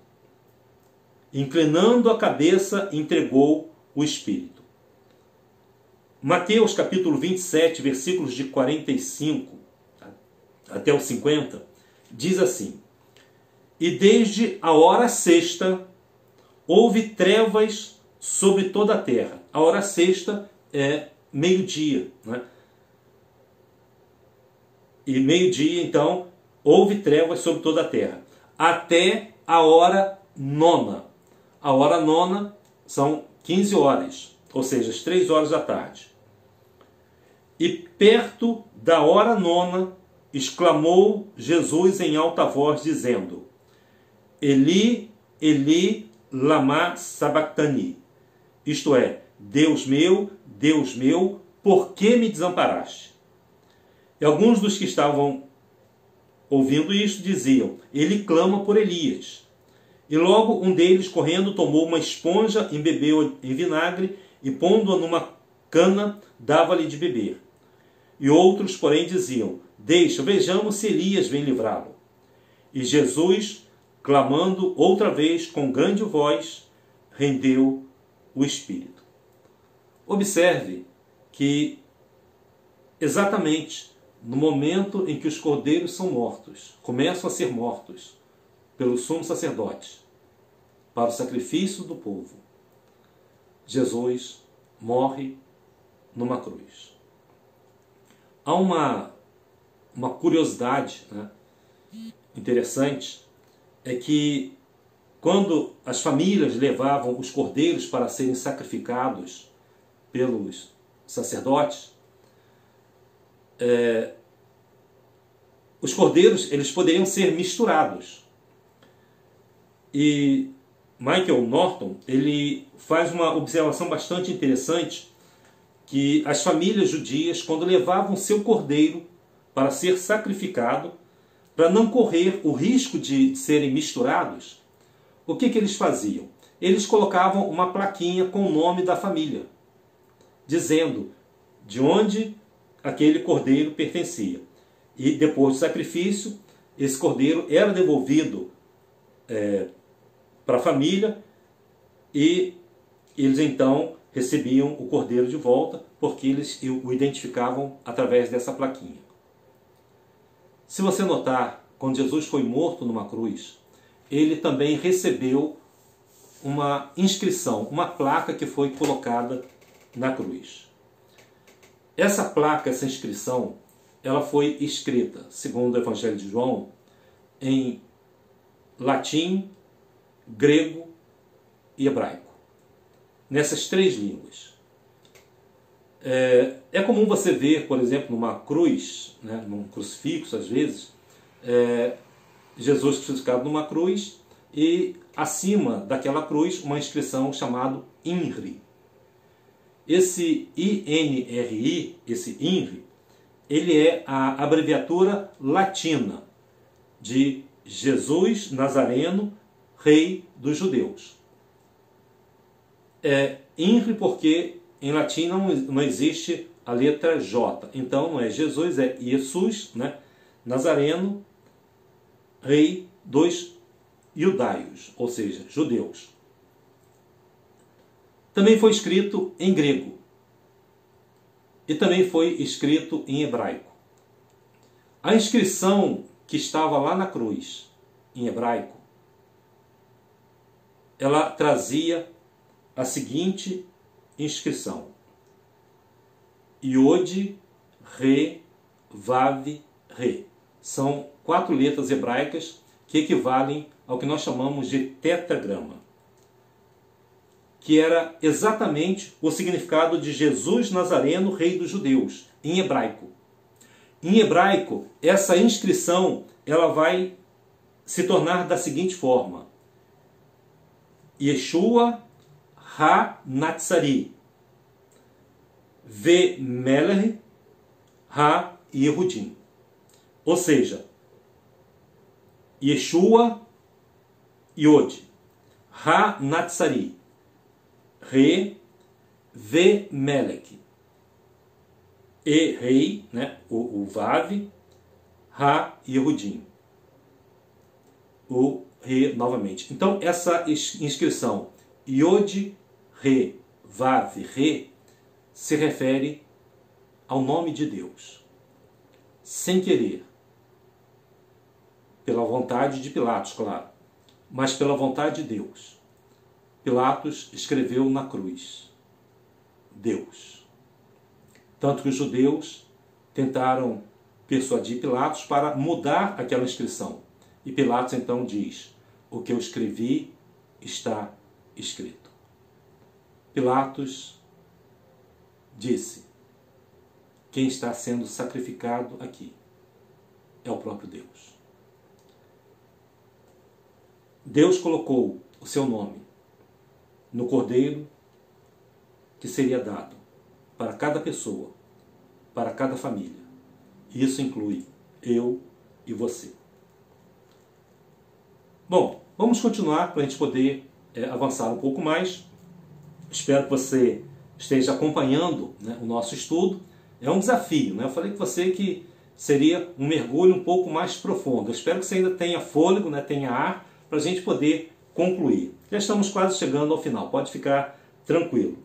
Inclinando a cabeça, entregou o Espírito. Mateus capítulo 27, versículos de 45 até o 50, diz assim: e desde a hora sexta houve trevas sobre toda a terra. A hora sexta é meio-dia, né? E meio-dia, então, houve trevas sobre toda a terra, até a hora nona. A hora nona são 15 horas, ou seja, as 3 horas da tarde. E perto da hora nona, exclamou Jesus em alta voz, dizendo: Eli, Eli, lama sabachthani. Isto é, Deus meu, por que me desamparaste? E alguns dos que estavam ouvindo isto diziam: ele clama por Elias. E logo um deles, correndo, tomou uma esponja, embebeu em vinagre e, pondo-a numa cana, dava-lhe de beber. E outros, porém, diziam: deixa, vejamos se Elias vem livrá-lo. E Jesus, clamando outra vez com grande voz, rendeu o Espírito. Observe que exatamente no momento em que os cordeiros são mortos, começam a ser mortos pelo sumo sacerdote, para o sacrifício do povo, Jesus morre numa cruz. Há uma curiosidade, né, interessante, é que quando as famílias levavam os cordeiros para serem sacrificados pelos sacerdotes, os cordeiros eles poderiam ser misturados. E Michael Norton ele faz uma observação bastante interessante, que as famílias judias, quando levavam seu cordeiro para ser sacrificado, para não correr o risco de serem misturados, o que eles faziam? Eles colocavam uma plaquinha com o nome da família, dizendo de onde aquele cordeiro pertencia. E depois do sacrifício, esse cordeiro era devolvido para a família e eles então recebiam o cordeiro de volta, porque eles o identificavam através dessa plaquinha. Se você notar, quando Jesus foi morto numa cruz, ele também recebeu uma inscrição, uma placa que foi colocada na cruz. Essa placa, essa inscrição, ela foi escrita, segundo o Evangelho de João, em latim, grego e hebraico. Nessas três línguas. É comum você ver, por exemplo, numa cruz, né, num crucifixo às vezes, Jesus crucificado numa cruz e acima daquela cruz uma inscrição chamada INRI. Esse INRI, esse INRI, ele é a abreviatura latina de Jesus Nazareno, Rei dos Judeus. INRI porque em latim não existe a letra J. Então não é Jesus, é Jesus, né? Nazareno, Rei dos Judaios, ou seja, judeus. Também foi escrito em grego. E também foi escrito em hebraico. A inscrição que estava lá na cruz, em hebraico, ela trazia a seguinte inscrição: Yod, Re, Vav, Re. São 4 letras hebraicas que equivalem ao que nós chamamos de tetragrama, que era exatamente o significado de Jesus Nazareno, Rei dos Judeus, em hebraico. Em hebraico, essa inscrição ela vai se tornar da seguinte forma: Yeshua ha-Natsari, Ve Melech ha-Yehudim. Ou seja, Yeshua, Yod, ha-Natsari, Re, Ve Melech, e Rei, né, o Vav, ha-Yehudim, o Re novamente. Então essa inscrição Yod, Re, Vav, Re se refere ao nome de Deus. Sem querer, pela vontade de Pilatos, claro, mas pela vontade de Deus. Pilatos escreveu na cruz Deus. Tanto que os judeus tentaram persuadir Pilatos para mudar aquela inscrição. E Pilatos então diz: o que eu escrevi está escrito. Pilatos disse: quem está sendo sacrificado aqui é o próprio Deus. Deus colocou o seu nome no cordeiro que seria dado para cada pessoa, para cada família. E isso inclui eu e você. Bom, vamos continuar para a gente poder avançar um pouco mais. Espero que você esteja acompanhando, né, o nosso estudo. É um desafio, né? Eu falei com você que seria um mergulho um pouco mais profundo. Eu espero que você ainda tenha fôlego, né, tenha ar, para a gente poder concluir. Já estamos quase chegando ao final, pode ficar tranquilo.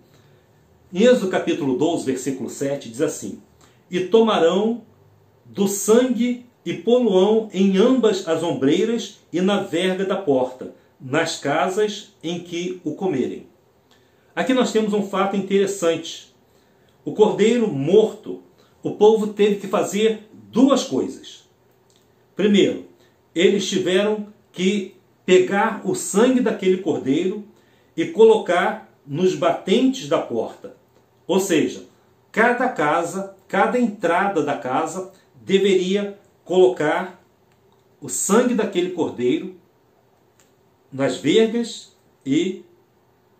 Em Êxodo capítulo 12, versículo 7, diz assim: e tomarão do sangue e poluão em ambas as ombreiras e na verga da porta, nas casas em que o comerem. Aqui nós temos um fato interessante. O cordeiro morto, o povo teve que fazer duas coisas. Primeiro, eles tiveram que pegar o sangue daquele cordeiro e colocar nos batentes da porta. Ou seja, cada casa, cada entrada da casa deveria colocar o sangue daquele cordeiro nas vergas e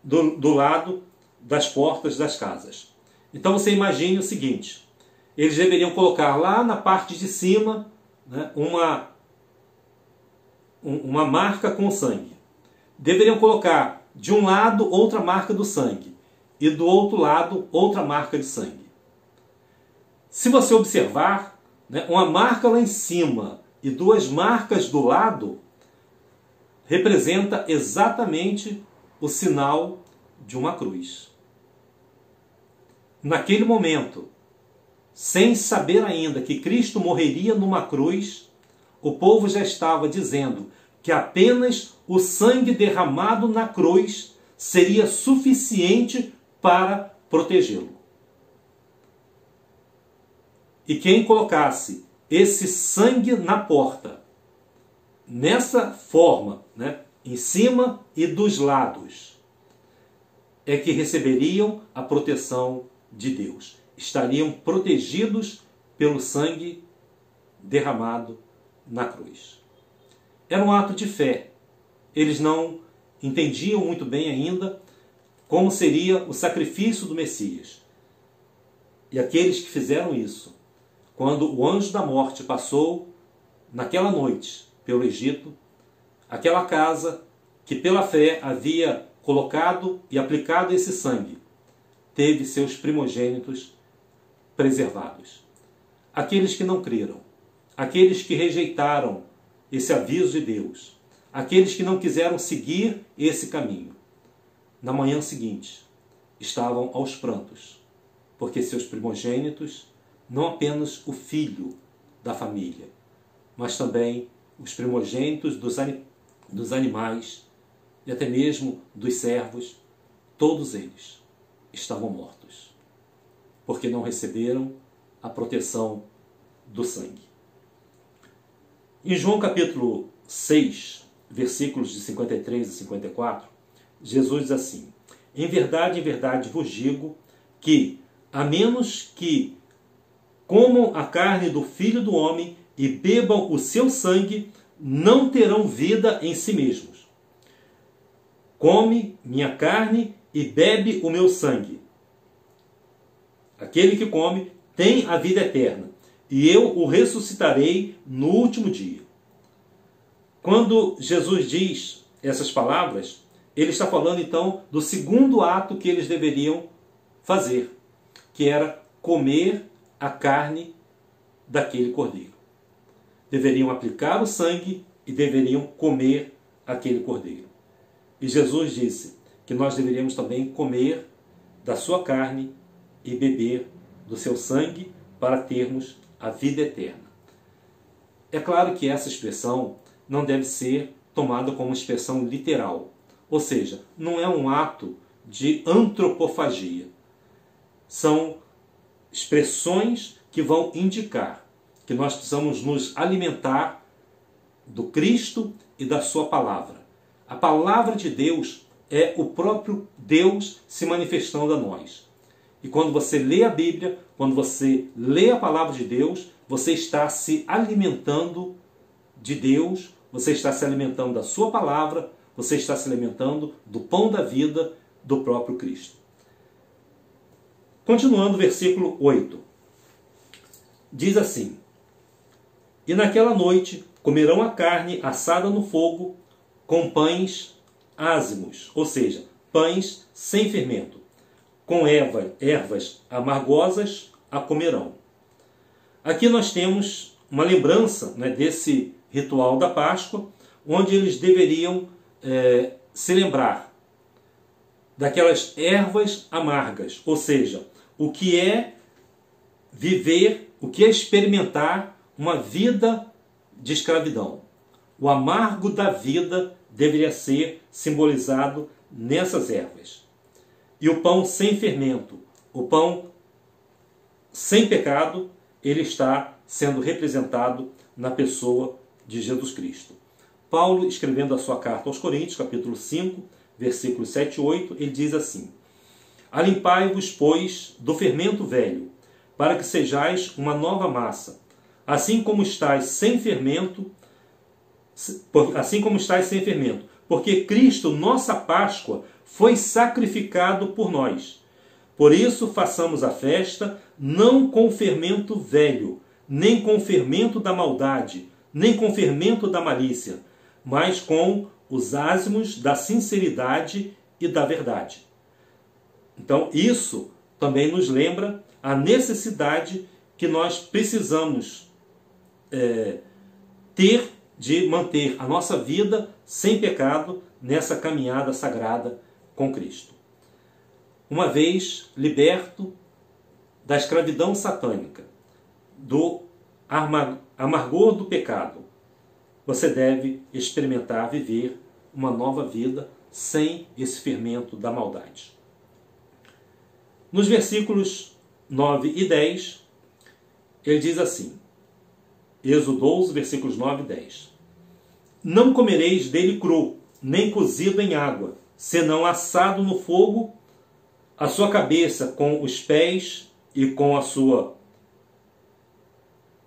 do lado das portas das casas. Então você imagine o seguinte: eles deveriam colocar lá na parte de cima, né, uma marca com sangue. Deveriam colocar de um lado outra marca do sangue e do outro lado outra marca de sangue. Se você observar, né, uma marca lá em cima e duas marcas do lado representa exatamente o sinal de uma cruz. Naquele momento, sem saber ainda que Cristo morreria numa cruz, o povo já estava dizendo: que apenas o sangue derramado na cruz seria suficiente para protegê-lo. E quem colocasse esse sangue na porta, nessa forma, né, em cima e dos lados, é que receberiam a proteção de Deus. Estariam protegidos pelo sangue derramado na cruz. Era um ato de fé. Eles não entendiam muito bem ainda como seria o sacrifício do Messias. E aqueles que fizeram isso, quando o anjo da morte passou naquela noite pelo Egito, aquela casa que pela fé havia colocado e aplicado esse sangue, teve seus primogênitos preservados. Aqueles que não creram, aqueles que rejeitaram esse aviso de Deus, aqueles que não quiseram seguir esse caminho, na manhã seguinte estavam aos prantos, porque seus primogênitos, não apenas o filho da família, mas também os primogênitos dos animais e até mesmo dos servos, todos eles estavam mortos, porque não receberam a proteção do sangue. Em João capítulo 6, versículos de 53 a 54, Jesus diz assim: em verdade vos digo que, a menos que comam a carne do Filho do Homem e bebam o seu sangue, não terão vida em si mesmos. Come minha carne e bebe o meu sangue. Aquele que come tem a vida eterna, e eu o ressuscitarei no último dia. Quando Jesus diz essas palavras, ele está falando então do segundo ato que eles deveriam fazer, que era comer a carne daquele cordeiro. Deveriam aplicar o sangue e deveriam comer aquele cordeiro. E Jesus disse que nós deveríamos também comer da sua carne e beber do seu sangue para termos a vida eterna. É claro que essa expressão não deve ser tomada como expressão literal, ou seja, não é um ato de antropofagia. São expressões que vão indicar que nós precisamos nos alimentar do Cristo e da sua palavra. A palavra de Deus é o próprio Deus se manifestando a nós. E quando você lê a Bíblia, quando você lê a palavra de Deus, você está se alimentando de Deus, você está se alimentando da sua palavra, você está se alimentando do pão da vida do próprio Cristo. Continuando o versículo 8. Diz assim: e naquela noite comerão a carne assada no fogo com pães ázimos, ou seja, pães sem fermento, com ervas amargosas a comerão. Aqui nós temos uma lembrança, né, desse ritual da Páscoa, onde eles deveriam se lembrar daquelas ervas amargas, ou seja, o que é viver, o que é experimentar uma vida de escravidão. O amargo da vida deveria ser simbolizado nessas ervas. E o pão sem fermento, o pão sem pecado, ele está sendo representado na pessoa de Jesus Cristo. Paulo, escrevendo a sua carta aos Coríntios, capítulo 5, versículos 7 e 8, ele diz assim: alimpai-vos, pois, do fermento velho, para que sejais uma nova massa, assim como estáis sem fermento, porque Cristo, nossa Páscoa, foi sacrificado por nós. Por isso façamos a festa, não com fermento velho, nem com fermento da maldade, nem com fermento da malícia, mas com os ázimos da sinceridade e da verdade. Então isso também nos lembra a necessidade que nós precisamos ter de manter a nossa vida sem pecado nessa caminhada sagrada com Cristo. Uma vez liberto da escravidão satânica, do amargor do pecado, você deve experimentar viver uma nova vida sem esse fermento da maldade. Nos versículos 9 e 10, ele diz assim, Êxodo 12, versículos 9 e 10. Não comereis dele cru, nem cozido em água, senão assado no fogo, a sua cabeça com os pés e com a sua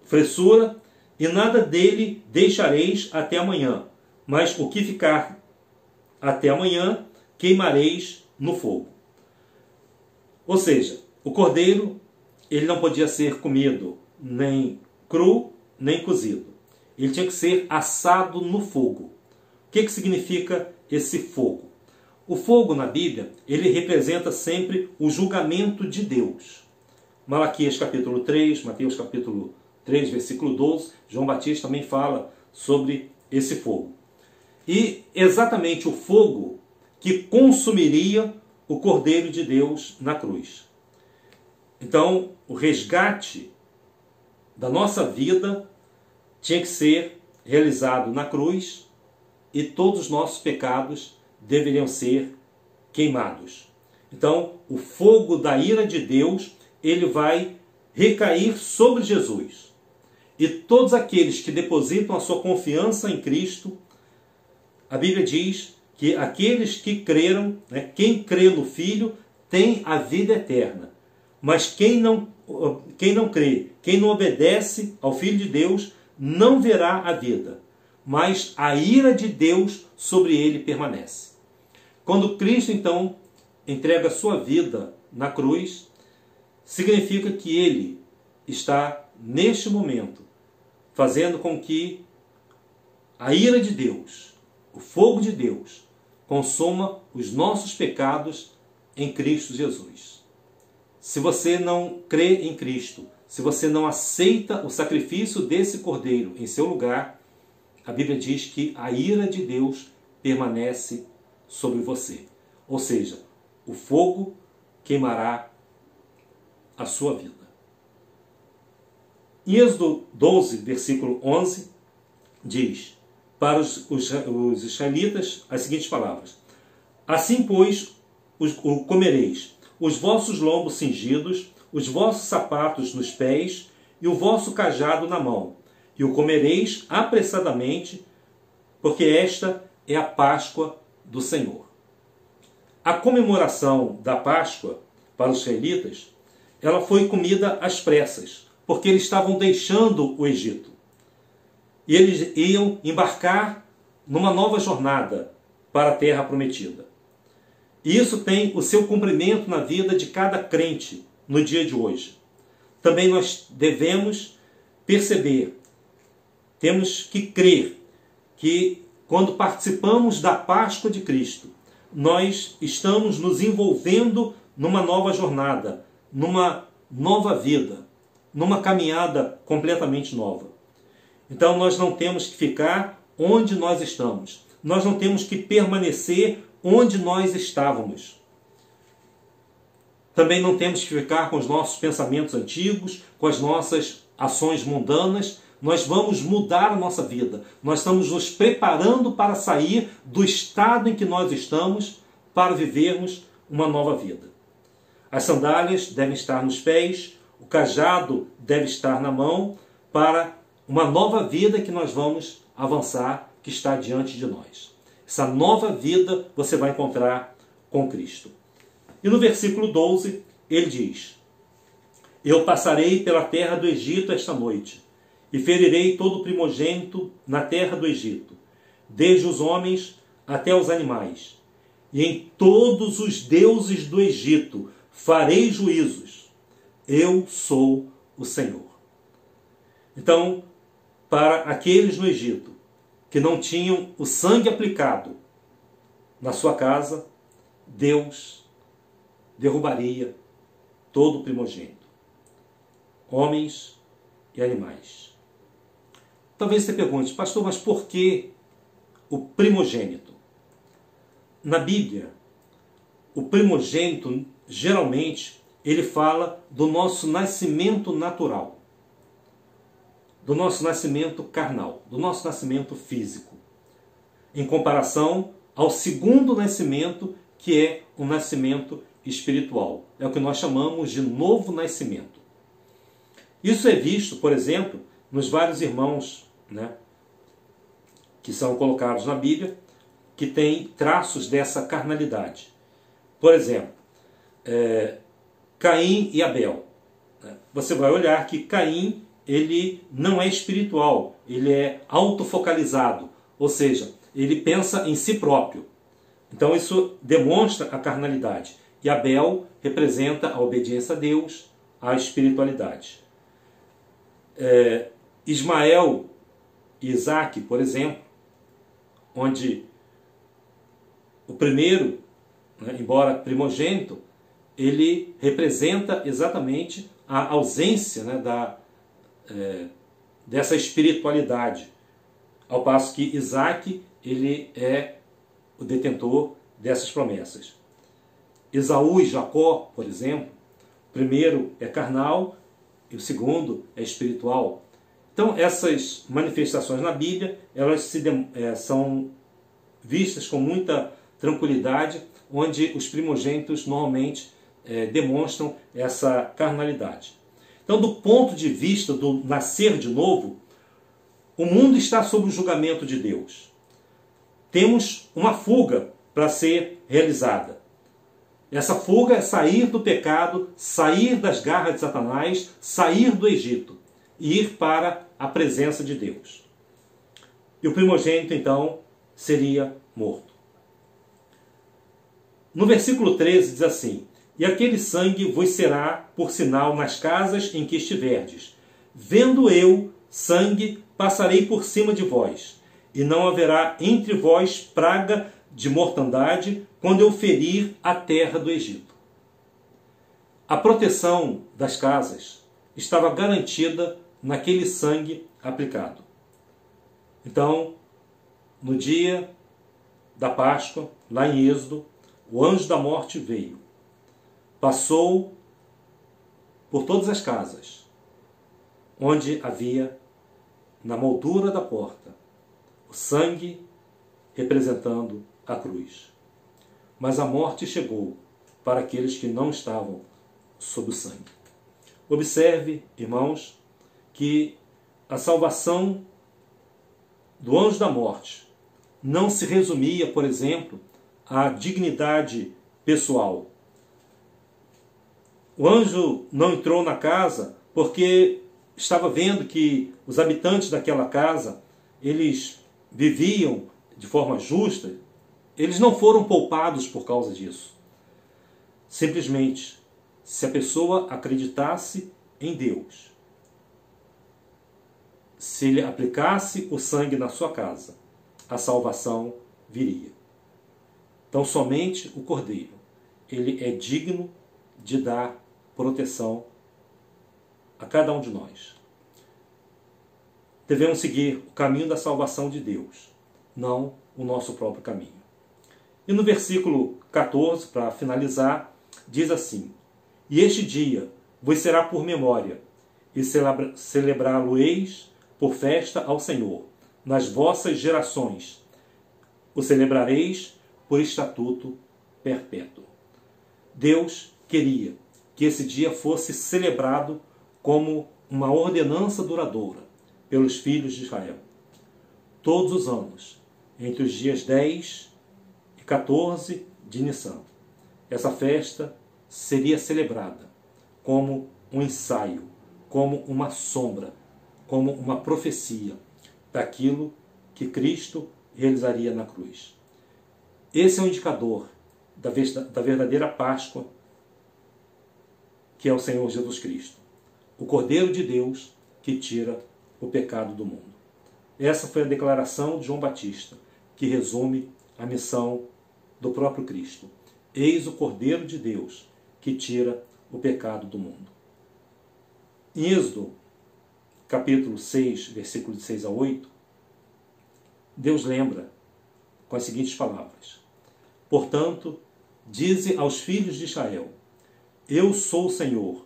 fressura, e nada dele deixareis até amanhã, mas o que ficar até amanhã queimareis no fogo. Ou seja, o cordeiro, ele não podia ser comido nem cru, nem cozido. Ele tinha que ser assado no fogo. O que significa esse fogo? O fogo na Bíblia, ele representa sempre o julgamento de Deus. Malaquias capítulo 3, Mateus capítulo 3, versículo 12, João Batista também fala sobre esse fogo. E exatamente o fogo que consumiria o Cordeiro de Deus na cruz. Então, o resgate da nossa vida tinha que ser realizado na cruz e todos os nossos pecados deveriam ser queimados. Então, o fogo da ira de Deus, ele vai recair sobre Jesus. E todos aqueles que depositam a sua confiança em Cristo, a Bíblia diz que aqueles que creram, quem crê no Filho, tem a vida eterna. Mas quem não crê, quem não obedece ao Filho de Deus, não verá a vida. Mas a ira de Deus sobre ele permanece. Quando Cristo, então, entrega a sua vida na cruz, significa que ele está, neste momento, fazendo com que a ira de Deus, o fogo de Deus, consuma os nossos pecados em Cristo Jesus. Se você não crê em Cristo, se você não aceita o sacrifício desse Cordeiro em seu lugar, a Bíblia diz que a ira de Deus permanece sobre você. Ou seja, o fogo queimará a sua vida. Em Êxodo 12, versículo 11, diz para os israelitas as seguintes palavras: Assim, pois, o comereis, os vossos lombos cingidos, os vossos sapatos nos pés e o vosso cajado na mão, e o comereis apressadamente, porque esta é a Páscoa do Senhor. A comemoração da Páscoa para os israelitas, ela foi comida às pressas, porque eles estavam deixando o Egito. E eles iam embarcar numa nova jornada para a terra prometida. E isso tem o seu cumprimento na vida de cada crente no dia de hoje. Também nós devemos perceber, temos que crer que quando participamos da Páscoa de Cristo, nós estamos nos envolvendo numa nova jornada, numa nova vida, numa caminhada completamente nova. Então nós não temos que ficar onde nós estamos. Nós não temos que permanecer onde nós estávamos. Também não temos que ficar com os nossos pensamentos antigos, com as nossas ações mundanas. Nós vamos mudar a nossa vida. Nós estamos nos preparando para sair do estado em que nós estamos para vivermos uma nova vida. As sandálias devem estar nos pés, o cajado deve estar na mão para uma nova vida que nós vamos avançar, que está diante de nós. Essa nova vida você vai encontrar com Cristo. E no versículo 12, ele diz: Eu passarei pela terra do Egito esta noite, e ferirei todo o primogênito na terra do Egito, desde os homens até os animais. E em todos os deuses do Egito farei juízos. Eu sou o Senhor. Então, para aqueles no Egito que não tinham o sangue aplicado na sua casa, Deus derrubaria todo o primogênito, homens e animais. Talvez você pergunte: pastor, mas por que o primogênito? Na Bíblia, o primogênito, geralmente, ele fala do nosso nascimento natural. do nosso nascimento carnal, do nosso nascimento físico, em comparação ao segundo nascimento, que é o nascimento espiritual. É o que nós chamamos de novo nascimento. Isso é visto, por exemplo, nos vários irmãos, né, que são colocados na Bíblia, que têm traços dessa carnalidade. Por exemplo, Caim e Abel. Você vai olhar que Caim, ele não é espiritual, ele é autofocalizado, ou seja, ele pensa em si próprio. Então isso demonstra a carnalidade. E Abel representa a obediência a Deus, a espiritualidade. Ismael e Isaac, por exemplo, onde o primeiro, né, embora primogênito, ele representa exatamente a ausência, né, dessa espiritualidade, ao passo que Isaac, ele é o detentor dessas promessas. Esaú e Jacó, por exemplo, o primeiro é carnal e o segundo é espiritual. Então essas manifestações na Bíblia, elas são vistas com muita tranquilidade, onde os primogênitos normalmente demonstram essa carnalidade. Então, do ponto de vista do nascer de novo, o mundo está sob o julgamento de Deus. Temos uma fuga para ser realizada. Essa fuga é sair do pecado, sair das garras de Satanás, sair do Egito e ir para a presença de Deus. E o primogênito, então, seria morto. No versículo 13 diz assim: e aquele sangue vos será por sinal nas casas em que estiverdes. Vendo eu sangue, passarei por cima de vós, e não haverá entre vós praga de mortandade quando eu ferir a terra do Egito. A proteção das casas estava garantida naquele sangue aplicado. Então, no dia da Páscoa, lá em Êxodo, o anjo da morte veio, passou por todas as casas, onde havia, na moldura da porta, o sangue representando a cruz. Mas a morte chegou para aqueles que não estavam sob o sangue. Observe, irmãos, que a salvação do anjo da morte não se resumia, por exemplo, à dignidade pessoal. O anjo não entrou na casa porque estava vendo que os habitantes daquela casa, eles viviam de forma justa. Eles não foram poupados por causa disso. Simplesmente, se a pessoa acreditasse em Deus, se ele aplicasse o sangue na sua casa, a salvação viria. Então, somente o Cordeiro, ele é digno de dar proteção a cada um de nós. Devemos seguir o caminho da salvação de Deus, não o nosso próprio caminho. E no versículo 14, para finalizar, diz assim: e este dia vos será por memória, e celebrá-lo-eis por festa ao Senhor, nas vossas gerações. O celebrareis por estatuto perpétuo. Deus queria que esse dia fosse celebrado como uma ordenança duradoura pelos filhos de Israel. Todos os anos, entre os dias 10 e 14 de Nissan, essa festa seria celebrada como um ensaio, como uma sombra, como uma profecia daquilo que Cristo realizaria na cruz. Esse é um indicador da verdadeira Páscoa, que é o Senhor Jesus Cristo, o Cordeiro de Deus que tira o pecado do mundo. Essa foi a declaração de João Batista, que resume a missão do próprio Cristo. Eis o Cordeiro de Deus que tira o pecado do mundo. Em Êxodo, capítulo 6, versículos de 6 a 8, Deus lembra com as seguintes palavras: portanto, dize aos filhos de Israel: eu sou o Senhor,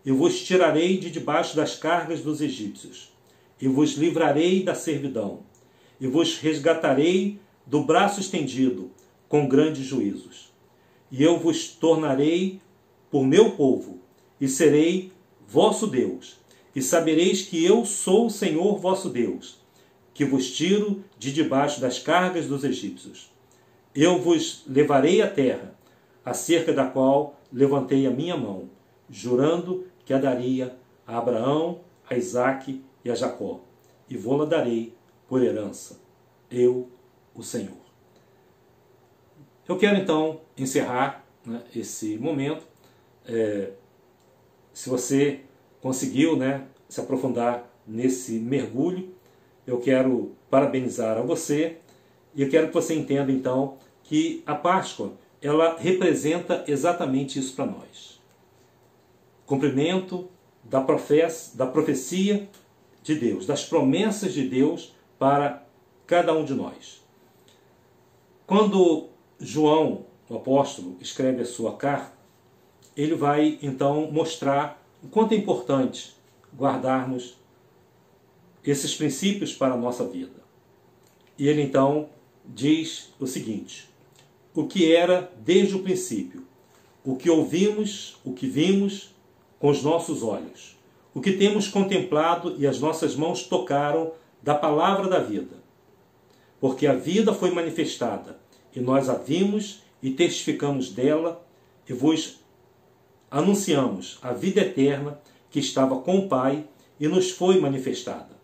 eu vos tirarei de debaixo das cargas dos egípcios, e vos livrarei da servidão, e vos resgatarei do braço estendido, com grandes juízos. E eu vos tornarei por meu povo, e serei vosso Deus, e sabereis que eu sou o Senhor vosso Deus, que vos tiro de debaixo das cargas dos egípcios. Eu vos levarei à terra, acerca da qual levantei a minha mão, jurando que a daria a Abraão, a Isaque e a Jacó, e vou-la darei por herança, eu, o Senhor. Eu quero então encerrar, né, esse momento. Se você conseguiu, né, se aprofundar nesse mergulho, eu quero parabenizar a você e eu quero que você entenda então que a Páscoa, ela representa exatamente isso para nós. Cumprimento da profecia de Deus, das promessas de Deus para cada um de nós. Quando João, o apóstolo, escreve a sua carta, ele vai então mostrar o quanto é importante guardarmos esses princípios para a nossa vida. E ele então diz o seguinte: o que era desde o princípio, o que ouvimos, o que vimos com os nossos olhos, o que temos contemplado e as nossas mãos tocaram da palavra da vida. Porque a vida foi manifestada, e nós a vimos e testificamos dela, e vos anunciamos a vida eterna que estava com o Pai e nos foi manifestada.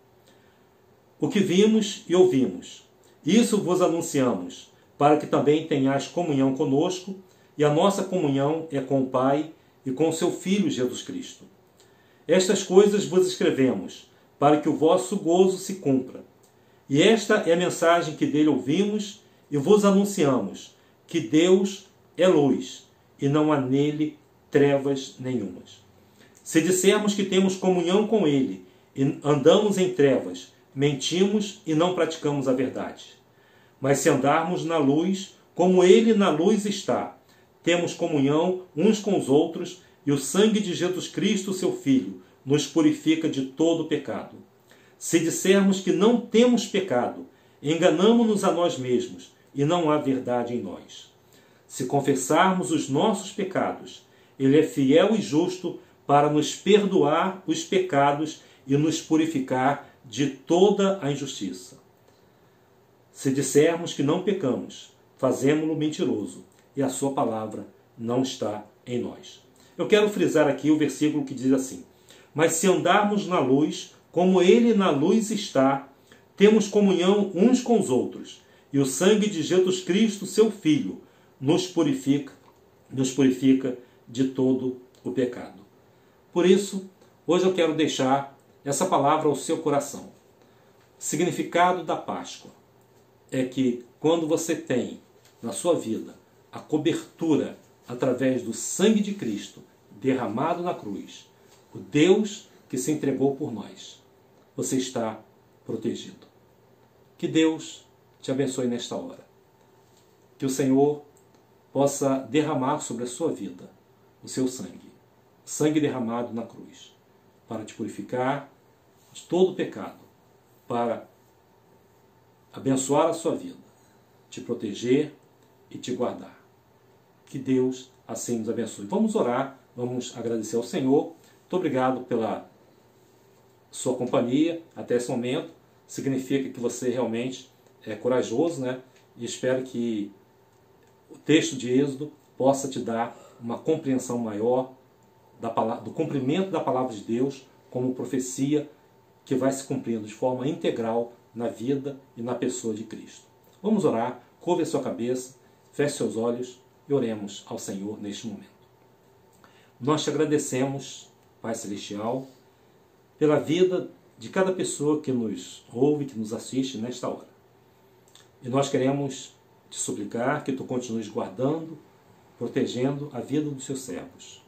O que vimos e ouvimos, isso vos anunciamos, para que também tenhais comunhão conosco, e a nossa comunhão é com o Pai e com o seu Filho Jesus Cristo. Estas coisas vos escrevemos, para que o vosso gozo se cumpra. E esta é a mensagem que dele ouvimos e vos anunciamos, que Deus é luz, e não há nele trevas nenhumas. Se dissermos que temos comunhão com ele e andamos em trevas, mentimos e não praticamos a verdade. Mas se andarmos na luz, como ele na luz está, temos comunhão uns com os outros, e o sangue de Jesus Cristo, seu Filho, nos purifica de todo pecado. Se dissermos que não temos pecado, enganamo-nos a nós mesmos, e não há verdade em nós. Se confessarmos os nossos pecados, ele é fiel e justo para nos perdoar os pecados e nos purificar de toda a injustiça. Se dissermos que não pecamos, fazemo-lo mentiroso, e a sua palavra não está em nós. Eu quero frisar aqui o versículo que diz assim: mas se andarmos na luz, como ele na luz está, temos comunhão uns com os outros, e o sangue de Jesus Cristo, seu Filho, nos purifica de todo o pecado. Por isso, hoje eu quero deixar essa palavra ao seu coração. O significado da Páscoa é que quando você tem na sua vida a cobertura através do sangue de Cristo derramado na cruz, o Deus que se entregou por nós, você está protegido. Que Deus te abençoe nesta hora. Que o Senhor possa derramar sobre a sua vida o seu sangue derramado na cruz, para te purificar de todo pecado, para abençoar a sua vida, te proteger e te guardar. Que Deus assim nos abençoe. Vamos orar, vamos agradecer ao Senhor. Muito obrigado pela sua companhia até esse momento. Significa que você realmente é corajoso, né? E espero que o texto de Êxodo possa te dar uma compreensão maior do cumprimento da palavra de Deus como profecia que vai se cumprindo de forma integral na vida e na pessoa de Cristo. Vamos orar, curve a sua cabeça, feche seus olhos e oremos ao Senhor neste momento. Nós te agradecemos, Pai Celestial, pela vida de cada pessoa que nos ouve, que nos assiste nesta hora. E nós queremos te suplicar que tu continues guardando, protegendo a vida dos seus servos.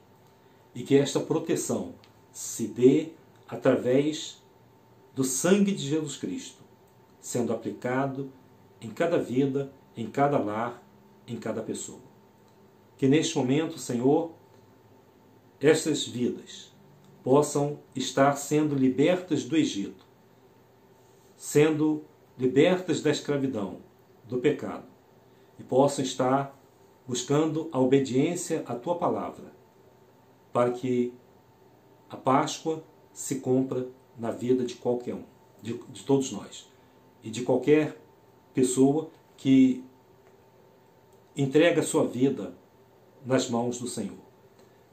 E que esta proteção se dê através do sangue de Jesus Cristo, sendo aplicado em cada vida, em cada lar, em cada pessoa. Que neste momento, Senhor, estas vidas possam estar sendo libertas do Egito sendo libertas da escravidão, do pecado, e possam estar buscando a obediência à Tua palavra, para que a Páscoa se cumpra na vida de qualquer um, de todos nós, e de qualquer pessoa que entrega a sua vida nas mãos do Senhor.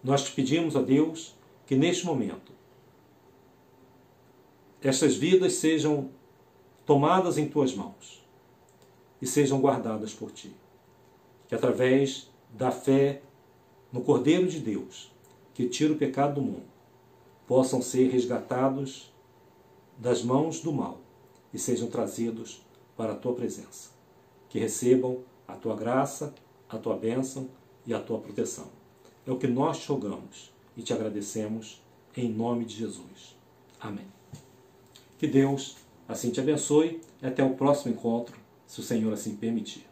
Nós te pedimos, ó Deus, que neste momento estas vidas sejam tomadas em Tuas mãos e sejam guardadas por Ti. Que através da fé no Cordeiro de Deus, que tira o pecado do mundo, possam ser resgatados das mãos do mal e sejam trazidos para a Tua presença. Que recebam a Tua graça, a Tua bênção e a Tua proteção. É o que nós te rogamos e te agradecemos em nome de Jesus. Amém. Que Deus assim te abençoe e até o próximo encontro, se o Senhor assim permitir.